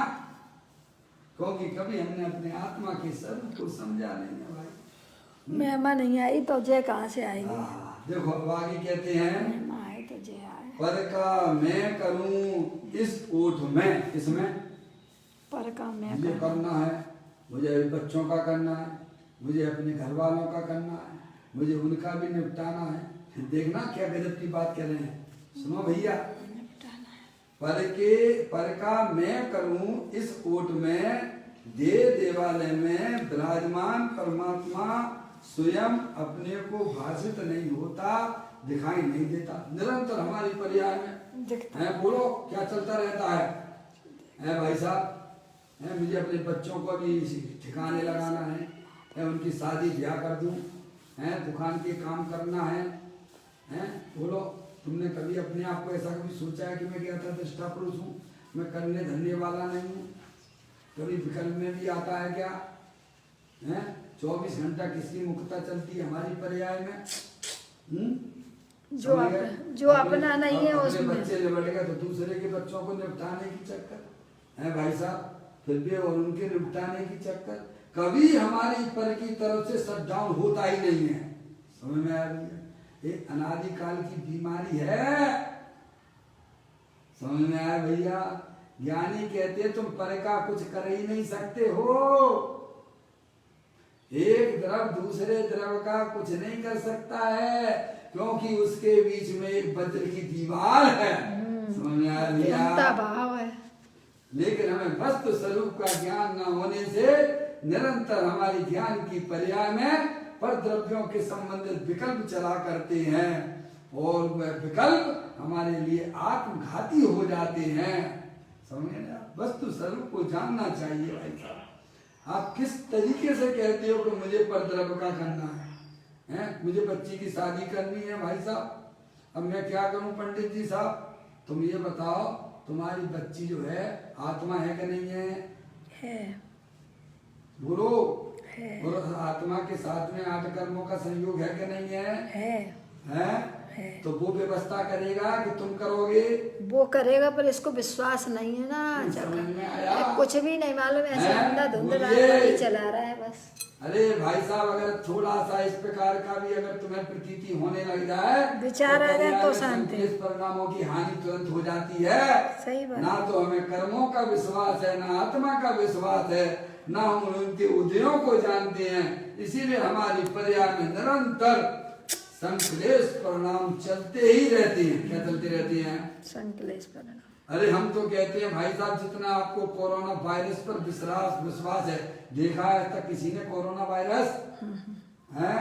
क्योंकि कभी हमने अपने आत्मा के स्वरूप को समझा नहीं है भाई। महिमा नहीं आई तो जय कहाँ से आएगी? देखो अब आगे कहते हैं महिमा आए तो जय आए। पर का मैं करूं इस ओठ में, इसमें पर काम मैं मुझे करूं। करना है, मुझे बच्चों का करना है, मुझे अपने घर वालों का करना है, मुझे उनका भी निपटाना है। देखना क्या गजब की बात कर रहे हैं। सुनो भैया, पर का मैं करूं इस ओट में, देवालय में विराजमान परमात्मा स्वयं अपने को भाषित नहीं होता, दिखाई नहीं देता, निरंतर हमारी पर्याय में दिखता है। बोलो क्या चलता रहता है भाई साहब? है मुझे अपने बच्चों को भी ठिकाने लगाना है, उनकी शादी ब्याह कर दूं, है दुकान के काम करना है। बोलो तुमने कभी अपने आप को ऐसा कभी सोचा है कि मैं क्या था दृष्टा पुरुष हूँ, मैं करने धरने वाला नहीं हूँ? कभी विकल्प में भी आता है क्या? है 24 घंटा किसकी मुक्ता चलती है हमारी पर्याय में? जो अपना नहीं है उसमें बच्चे निबट गए तो दूसरे के बच्चों को निपटाने की चक्कर है भाई साहब, फिर भी और उनके निपटाने की चक्कर। कभी हमारी पर की तरफ से शट डाउन होता ही नहीं है। समझ में आ रही है? एक अनादिकाल की बीमारी है। समझ में आया भैया? ज्ञानी कहते तुम पर का कुछ कर ही नहीं सकते हो। एक द्रव दूसरे द्रव का कुछ नहीं कर सकता है, क्योंकि उसके बीच में एक वज्र की दीवार है। समझ में आ लिया? भाव है। लेकिन हमें वस्तु स्वरूप का ज्ञान न होने से निरंतर हमारी ज्ञान की पर्याय में पर द्रव्यों के संबंधित विकल्प चला करते हैं, और वह विकल्प हमारे लिए आत्मघाती हो जाते हैं। समझे ना? वस्तु स्वरूप को जानना चाहिए भाई साहब। आप किस तरीके से कहते हो कि मुझे पर द्रव्य का करना है? मुझे बच्ची की शादी करनी है भाई साहब, अब मैं क्या करूं पंडित जी साहब? तुम ये बताओ, तुम्हारी बच्ची जो है आत्मा है कि नहीं है? है। बोलो। है। और आत्मा के साथ में 8 कर्मों का संयोग है कि नहीं है? है? तो वो व्यवस्था करेगा कि तुम करोगे? वो करेगा, पर इसको विश्वास नहीं है ना। समझ में आया? कुछ भी नहीं मालूम, ऐसे अंधा धुंधला चला रहा है बस। अरे भाई साहब, अगर थोड़ा सा इस प्रकार का भी अगर तुम्हें प्रतीति होने लग जाए, विचार आ जाए तो शांति। इस परिणामों की हानि तुरंत हो जाती है। सही बात। ना तो हमें कर्मों का विश्वास है, ना आत्मा का विश्वास है, ना हम उनके उदयों को जानते हैं। इसीलिए हमारी पर्याय में निरंतर संक्लेश परिणाम चलते ही रहते हैं। क्या चलते रहते हैं? संक्लेश परिणाम। अरे हम तो कहते हैं भाई साहब, जितना आपको कोरोना वायरस पर विश्वास है, देखा है तक किसी ने कोरोना वायरस है?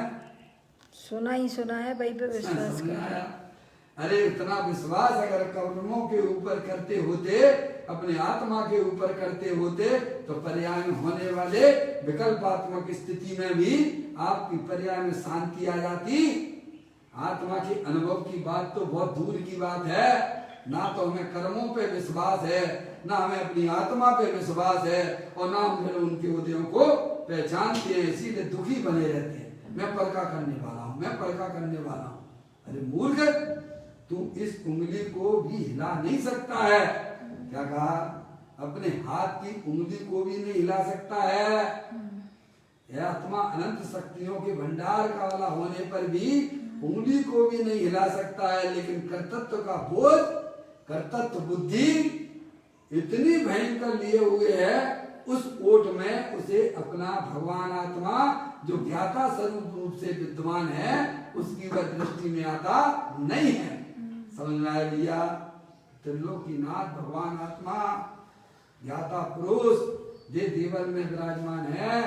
सुना है भाई पे विश्वास कर। अरे इतना विश्वास अगर कर्मों के ऊपर करते होते, अपने आत्मा के ऊपर करते होते, तो पर्याय में होने वाले विकल्पात्मक स्थिति में भी आपकी पर्याय में शांति आ जाती। आत्मा के अनुभव की बात तो बहुत दूर की बात है। ना तो हमें कर्मों पे विश्वास है, ना हमें अपनी आत्मा पे विश्वास है, और ना हम फिर उनके उदयों को पहचानते हैं। इसीलिए दुखी बने रहते हैं। मैं परका करने वाला हूँ, मैं परका करने वाला हूँ। अरे मूर्ख, तू इस उंगली को भी हिला नहीं सकता है। क्या कहा? अपने हाथ की उंगली को भी नहीं हिला सकता है। यह आत्मा अनंत शक्तियों के भंडार का वाला होने पर भी उंगली को भी नहीं हिला सकता है। लेकिन कर्तृत्व का बोझ, कर्तृत्व बुद्धि इतनी भयंकर लिए हुए है, उस ओट में उसे अपना भगवान आत्मा जो ज्ञाता स्वरूप रूप से विद्यमान है, उसकी वह दृष्टि में आता नहीं है। समझ में आया भैया? त्रिलोकीनाथ भगवान आत्मा ज्ञाता पुरुष जे देवल में विराजमान है।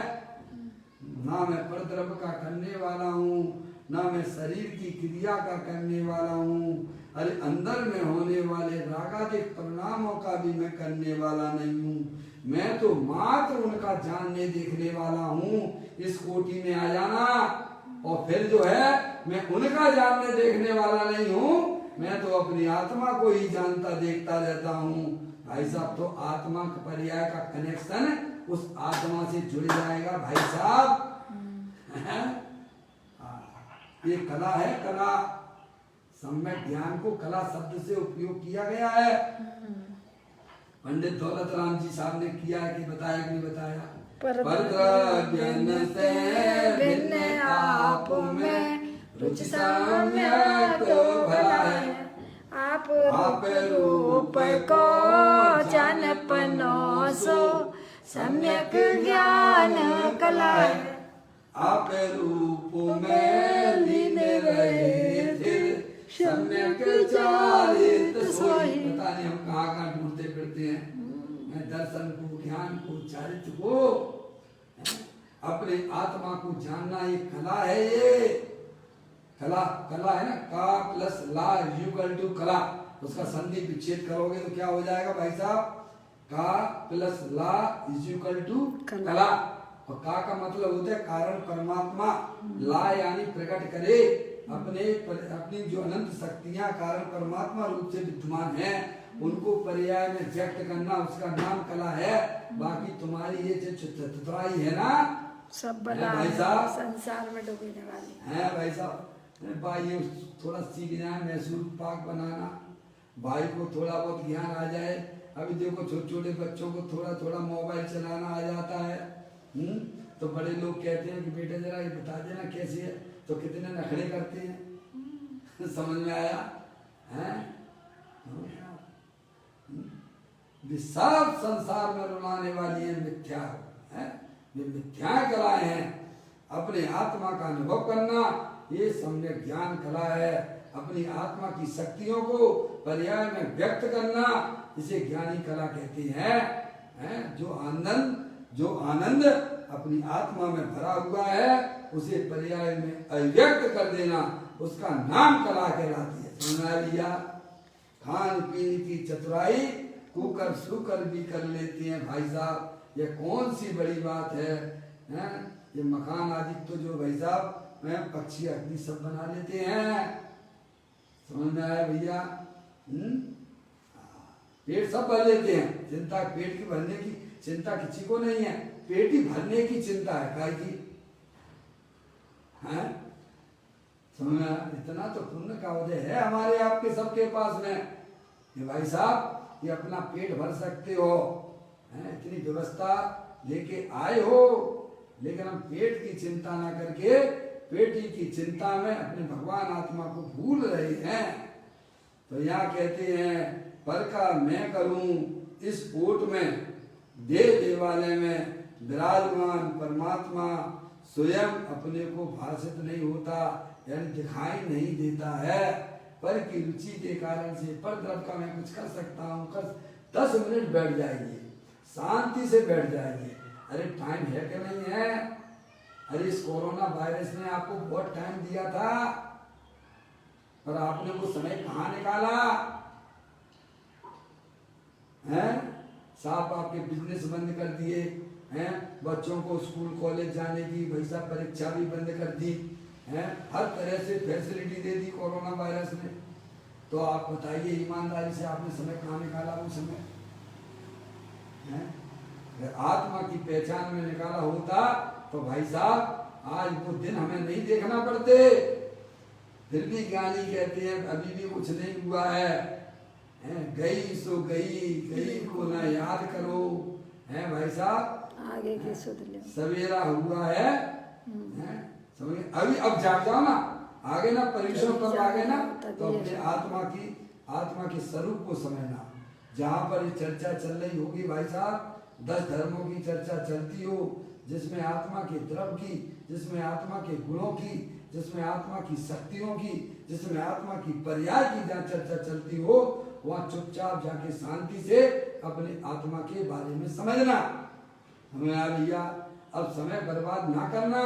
ना मैं परद्रव्य का करने वाला हूँ, ना मैं शरीर की क्रिया का करने वाला हूँ। अरे अंदर में होने वाले रागादिक परिणामों का भी मैं करने वाला नहीं हूँ। मैं तो मात्र उनका जानने देखने वाला हूँ। इस कोटि में आ जाना, और फिर जो है मैं उनका जानने देखने वाला नहीं हूँ, मैं तो अपनी आत्मा को ही जानता देखता रहता हूँ। भाई साहब, तो आत्मा का पर्याय का कनेक्शन उस आत्मा से जुड़ जाएगा भाई साहब। ये कला है, कला। सम्यक ज्ञान को कला शब्द से उपयोग किया गया है। पंडित दौलत राम जी साहब ने किया है कि बताया कि नहीं बताया? परद्रव्य से भिन्न आप में रुचि सम्यक तो भला है। आप रूप को जान पनो सो सम्यक ज्ञान कला है। आप रूप में लीन रहे थे, सम्यक चारित सोई। पता नहीं हम कहाँ कहाँ ढूंढते फिरते हैं दर्शन को, ज्ञान को, चारित्र को। अपने आत्मा को जानना एक कला है। ये कला है ना, का प्लस ला इक्वल टू कला। उसका संधि विच्छेद करोगे तो क्या हो जाएगा भाई साहब? का प्लस ला इज इक्वल टू कला। और का का मतलब होता है कारण परमात्मा। ला यानी प्रकट करे अपनी जो अनंत शक्तियां कारण परमात्मा रूप से विद्यमान हैं, उनको पर्याय में व्यक्त करना, उसका नाम कला है। बाकी तुम्हारी ये जो चतुराई है ना, सब बना भाई साहब संसार में डूबने वाली है। भाई साहब भाई ये थोड़ा सीख जाए मैसूर पाक बनाना, भाई को थोड़ा बहुत ज्ञान आ जाए। अभी देखो छोटे छोटे बच्चों को थोड़ा थोड़ा मोबाइल चलाना आ जाता है। तो बड़े लोग कहते हैं कि बेटा जरा ये बता देना कैसे है, तो कितने नखरे करते हैं। समझ में आया है? सब संसार में रुलाने वाली है मिथ्या है, ये मिथ्या कलाएं हैं। अपने आत्मा का अनुभव करना ये सम्यक ज्ञान कला है। अपनी आत्मा की शक्तियों को पर्याय में व्यक्त करना इसे ज्ञानी कला कहते हैं। जो आनंद अपनी आत्मा में भरा हुआ है उसे पर्याय में अव्यक्त कर देना, उसका नाम कला कहलाती है। सुना लिया? खान पीन की चतुराई कुकर सुकर भी कर लेते हैं भाई साहब। ये कौन सी बड़ी बात है? ये मकान आदि तो जो भाई साहब पक्षी अग्नि सब बना लेते हैं। समझ में आया भैया? पेट सब भर लेते हैं। चिंता पेट की भरने की चिंता किसी को नहीं है, पेट ही भरने की चिंता है काय की है। समझ में? इतना तो पुण्य का उदय है हमारे आपके सबके पास में कि भाई साहब ये अपना पेट भर सकते हो, इतनी व्यवस्था लेके आए हो। लेकिन हम पेट की चिंता ना करके पेटी की चिंता में अपने भगवान आत्मा को भूल रहे हैं। तो यहाँ कहते हैं पर का मैं करूं इस ओट में, देवालय में विराजमान परमात्मा स्वयं अपने को भाषित नहीं होता, यानी दिखाई नहीं देता है। पर की रुचि के कारण से पर द्रव का मैं कुछ कर सकता हूँ, 10 मिनट बैठ जाएंगे, शांति से बैठ जाएंगे। अरे टाइम है कि नहीं है? अरे इस कोरोना वायरस ने आपको बहुत टाइम दिया था, पर आपने वो समय कहाँ निकाला है? साहब आपके बिजनेस बंद कर दिए हैं, बच्चों को स्कूल कॉलेज जाने की वैसा परीक्षा भी बंद कर दी है, हर तरह से फैसिलिटी दे दी कोरोना वायरस ने। तो आप बताइए ईमानदारी से आपने समय कहाँ निकाला? वो समय है आत्मा की पहचान में निकाला होता तो भाई साहब आज वो दिन हमें नहीं देखना पड़ते। फिर भी ज्ञानी कहते हैं अभी भी कुछ नहीं हुआ है, गई सो गई को ना याद करो, है भाई साहब आगे के सुध ले। सवेरा हुआ है, समझ? अभी अब जाग जाओ ना, आगे ना परिश्रम कर आगे ना, तो अपने आत्मा के स्वरूप को समझना। जहाँ पर ये चर्चा चल रही होगी भाई साहब, 10 धर्मों की चर्चा चलती हो, जिसमें आत्मा के द्रव की, जिसमें आत्मा के गुणों की, जिसमें आत्मा की शक्तियों की, जिसमें आत्मा की पर्याय की जहाँ चर्चा चलती हो, वहाँ चुपचाप जाके शांति से अपने आत्मा के बारे में समझना। हमें आ भैया अब समय बर्बाद ना करना।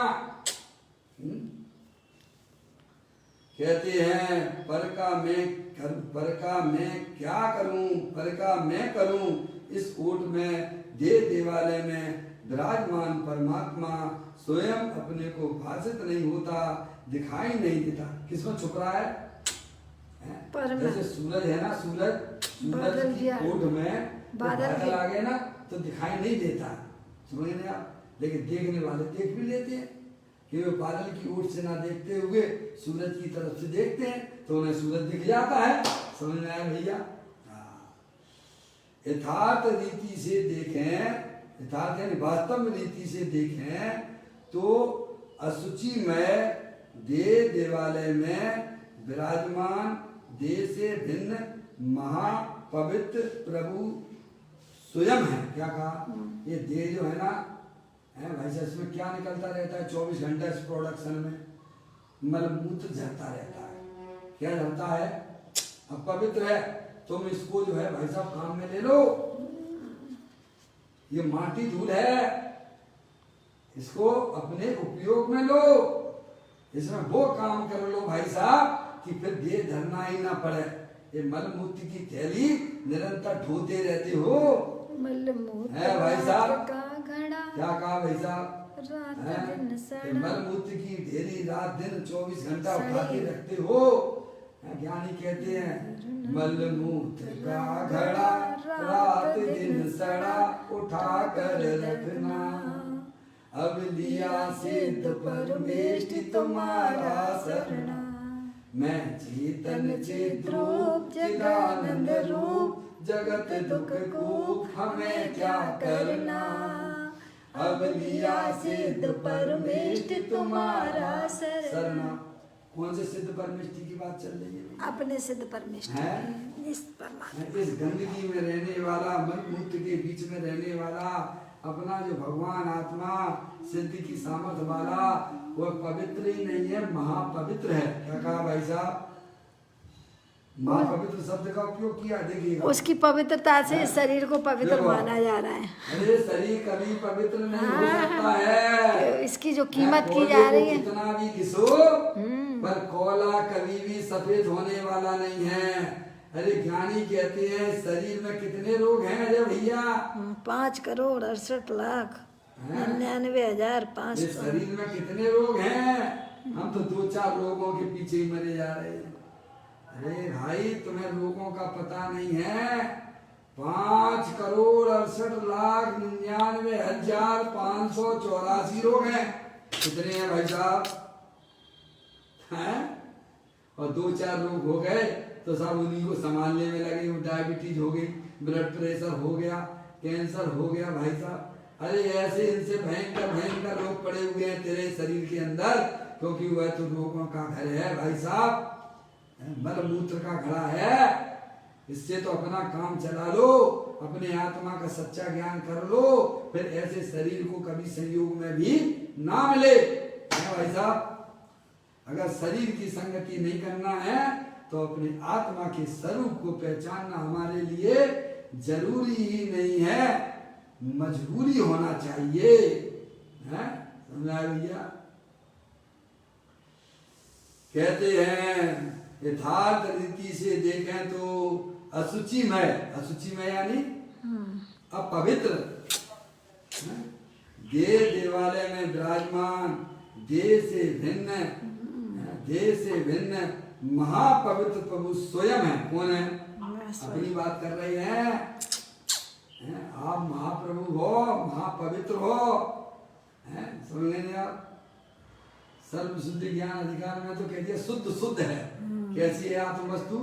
कहते हैं पर का मैं क्या करूं, पर का मैं करूं इस ओट में, देवालय में विराजमान परमात्मा स्वयं अपने को भाषित नहीं होता, दिखाई नहीं देता। किसमें छुप रहा है? जैसे सूरज है ना, सूरज की ओट में बादल आ गए ना तो दिखाई नहीं देता, समझ रहे आप? लेकिन देखने वाले देख भी लेते हैं कि वो बादल की ओट से ना देखते हुए सूरज की तरफ से देखते हैं तो उन्हें सूरज दिख जाता है। समझ में आया भैया? यथार्थ रीति से देखें, यथार्थ यानी वास्तव रीति से देखें तो असुचि में देवालय में विराजमान से भिन्न महापवित्र प्रभु स्वयं है। क्या कहा? ये देह जो है ना, है भाई साहब, इसमें क्या निकलता रहता है 24 घंटे इस प्रोडक्शन में? मलमूत्र झरता रहता है। क्या झरता है? अब पवित्र है, तुम इसको जो है भाई साहब काम में ले लो। ये माटी धूल है, इसको अपने उपयोग में लो, इसमें वो काम कर लो भाई साहब कि फिर देह धरना ही ना पड़े। ये मलमूत्र की थैली निरंतर ढोते रहते हो, है भाई साहब। क्या कहा भाई साहब? मलमूत्र की ढेरी रात दिन 24 घंटा उठाते रखते हो। ज्ञानी कहते हैं मलमूत्र का घड़ा रात दिन सड़ा उठा कर रखना, अब लिया सिद्ध परमेष्टि तुम्हारा शरणा। मैं चेतन चिद्रूप चिदानंद रूप जगत दुख को हमें क्या करना, अब लिया सिद्ध परमेष्टि तुम्हारा शरणा। कौन से सिद्ध परमेष्टि की बात चल रही है? अपने सिद्ध परमेष्टि है इस परमात्मा, इस गंदगी में रहने वाला, मलमूत्र के बीच में रहने वाला अपना जो भगवान आत्मा सिद्धि की सामर्थ्य वाला, वो पवित्र ही नहीं है, महापवित्र है। क्या कहा भाई साहब? महापवित्र शब्द का उपयोग किया, देखिएगा। उसकी पवित्रता से शरीर को पवित्र माना जा रहा है। अरे शरीर कभी पवित्र नहीं हो सकता है। तो इसकी जो कीमत की जा रही है, कितना भी घिसो पर कोला कभी भी सफेद होने वाला नहीं है। अरे ज्ञानी कहते हैं शरीर में कितने रोग हैं अरे भैया? 5,68,99,500। शरीर में कितने रोग हैं? हम तो 2-4 रोगों के पीछे ही मरे जा रहे हैं। अरे भाई तुम्हें रोगों का पता नहीं है। 5,68,99,584 रोग हैं। कितने हैं भाई साहब? हैं? और 2-4 रोग हो गए तो सब उन्हीं को संभालने में लगे। डायबिटीज हो गई, ब्लड प्रेशर हो गया, कैंसर हो गया भाई साहब। अरे ऐसे इनसे भयंकर भयंकर रोग पड़े हुए हैं तेरे शरीर के अंदर, क्योंकि वह तो रोगों का घर है भाई साहब, मलमूत्र का घड़ा है। इससे तो अपना काम चला लो, अपने आत्मा का सच्चा ज्ञान कर लो, फिर ऐसे शरीर को कभी संयोग में भी ना मिले। भाई साहब, अगर शरीर की संगति नहीं करना है तो अपने आत्मा के स्वरूप को पहचानना हमारे लिए जरूरी ही नहीं है, मजबूरी होना चाहिए। है समझा भैया? कहते हैं यथार्थ रीति से देखें तो अशुचिमय यानी अपवित्र, देह देवालय में विराजमान, देह से भिन्न महापवित्र प्रभु स्वयं है। कौन है? अपनी बात कर रहे हैं। आप महाप्रभु हो, महापवित्र हो, समझ लेंगे आप। सर्व शुद्ध ज्ञान अधिकार में तो कह दिया शुद्ध है। कैसी है आत्म वस्तु?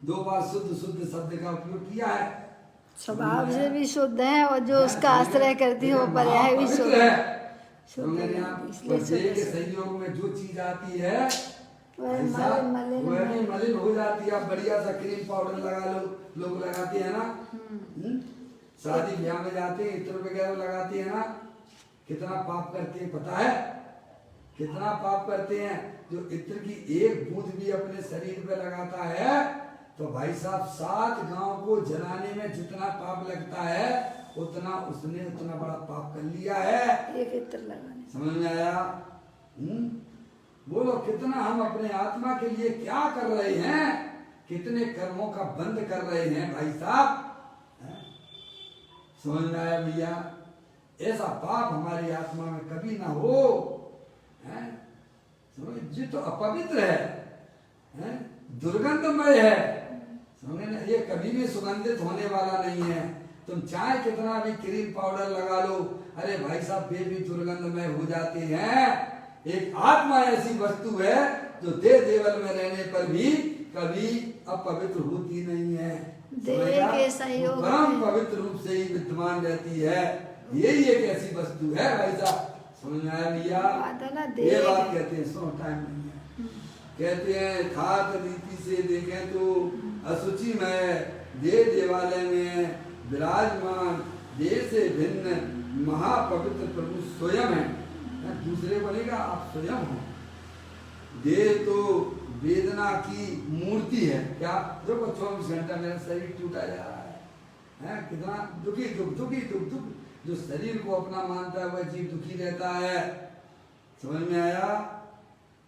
2 बार शुद्ध शब्द का उपयोग किया है। स्वभाव से भी शुद्ध है और जो उसका आश्रय करती है वो पर्याय भी शुद्ध है। देह के संयोग में जो चीज आती है वह भी मलिन हो जाती है। आप बढ़िया सा क्रीम पाउडर लगा लो, लोग लगाते हैं ना, शादी ब्याह में जाते हैं, इत्र वगैरह लगाते हैं ना, कितना पाप करते हैं पता है? कितना पाप करते हैं। जो इत्र की एक बूंद भी अपने शरीर पे लगाता है तो भाई साहब 7 गांव को जलाने में जितना पाप लगता है उसने उतना बड़ा पाप कर लिया है। एक इत्र लगाने। समझ में आया? बोलो कितना हम अपने आत्मा के लिए क्या कर रहे हैं, कितने कर्मों का बंद कर रहे हैं भाई साहब। समझ में आया भैया? ऐसा पाप हमारी आत्मा में कभी ना हो। जो तो अपवित्र है, दुर्गंधमय है, समझे ना, ये कभी भी सुगंधित होने वाला नहीं है। तुम चाहे कितना भी क्रीम पाउडर लगा लो, अरे भाई साहब वे भी दुर्गंधमय हो जाते हैं। एक आत्मा ऐसी वस्तु है जो देह देवल में रहने पर भी कभी अपवित्र होती नहीं है। देह के संयोग परम पवित्र रूप से ही विद्यमान रहती है। यही एक ऐसी वस्तु है भाई साहब। समझ में आया भैया? ये बात कहते हैं। सुनो, टाइम नहीं है। कहते हैं यथार्थ रीति से देखें तो अशुचि में, देह देवालय में विराजमान देह से भिन्न महापवित्र प्रभु स्वयं है। दूसरे को नहीं कहा, आप स्वयं हो। देह तो वेदना की मूर्ति है। क्या देखो 24 घंटा मेरा शरीर टूटा जा रहा है, कितना दुखी दुख दुखी दुख दुख। जो शरीर को अपना मानता है वह जीव दुखी रहता है। समझ में आया?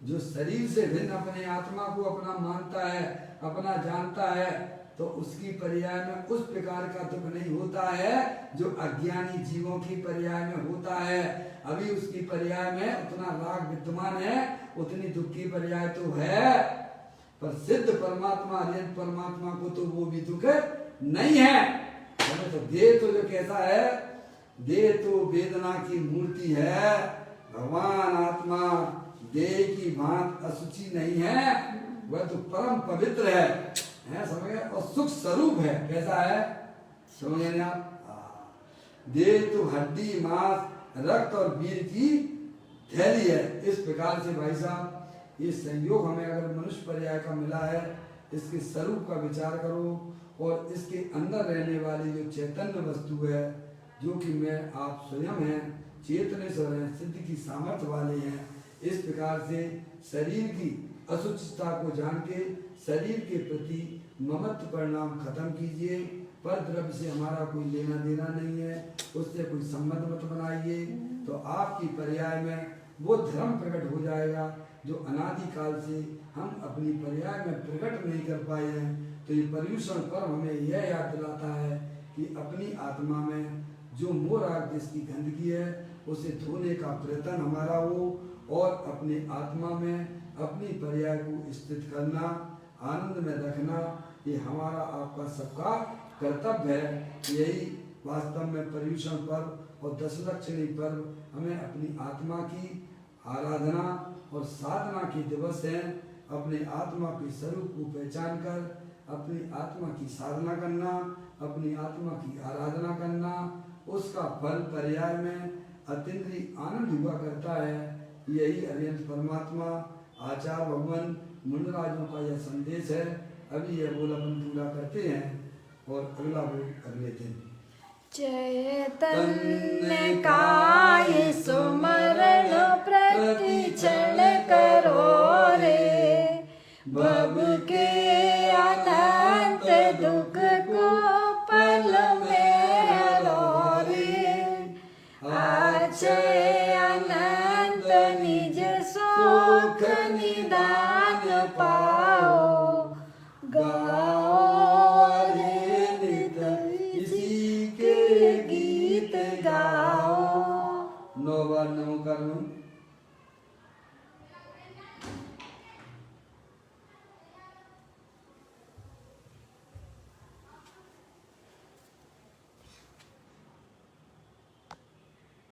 जो शरीर से भिन्न अपने आत्मा को अपना मानता है, अपना जानता है, तो उसकी पर्याय में उस प्रकार का दुख नहीं होता है जो अज्ञानी जीवों की पर्याय में होता है। अभी उसकी पर्याय में उतना राग विद्यमान है, उतनी दुख की पर्याय तो है, पर सिद्ध परमात्मा अनंत परमात्मा को तो वो भी दुख नहीं है। तो देह तो जो कैसा है, देह तो वेदना की मूर्ति है। भगवान आत्मा देह की भांति अशुचि नहीं है, वह तो परम पवित्र है, समझ गए? और सुख स्वरूप है। कैसा है, समझ गए आप? देह तो हड्डी मांस रक्त और वीर की थैली है। इस प्रकार से भाई साहब ये संयोग हमें अगर मनुष्य पर्याय का मिला है, इसके स्वरूप का विचार करो और इसके अंदर रहने वाली जो चैतन्य वस्तु है, जो कि मैं आप स्वयं हैं, चेतनेश्वर हैं, सिद्धि की सामर्थ्य वाले हैं। इस प्रकार से शरीर की असुचिता को जान के शरीर के प्रति ममत्व परिणाम खत्म कीजिए। पर द्रव्य से हमारा कोई लेना देना नहीं है, उससे कोई संबंध मत बनाइए, तो आपकी पर्याय में वो धर्म प्रकट हो जाएगा जो अनादि काल से हम अपनी पर्याय में प्रकट नहीं कर पाए हैं। तो ये पर्यूषण पर्व हमें यह याद दिलाता है कि अपनी आत्मा में जो मोह राग जिसकी गंदगी है उसे धोने का प्रयत्न हमारा हो और अपनी आत्मा में अपनी पर्याय को स्थित करना, आनंद में रखना, ये हमारा आपका सबका कर्तव्य है। यही वास्तव में पर्यूषण पर्व और दशलक्षणी पर्व हमें अपनी आत्मा की आराधना और साधना के दिवस हैं। अपने आत्मा के स्वरूप को पहचान कर अपनी आत्मा की साधना करना, अपनी आत्मा की आराधना करना, उसका फल पर्याय में अतीन्द्रिय आनंद हुआ करता है। यही अनंत परमात्मा आचार्य भगवान मुंडराजों का यह संदेश है। अभी यह बोल अपन पूरा करते हैं और अगला बोल अगले दिन। चैतन्य काय सुमरण प्रतिक्षण करो रे, भव के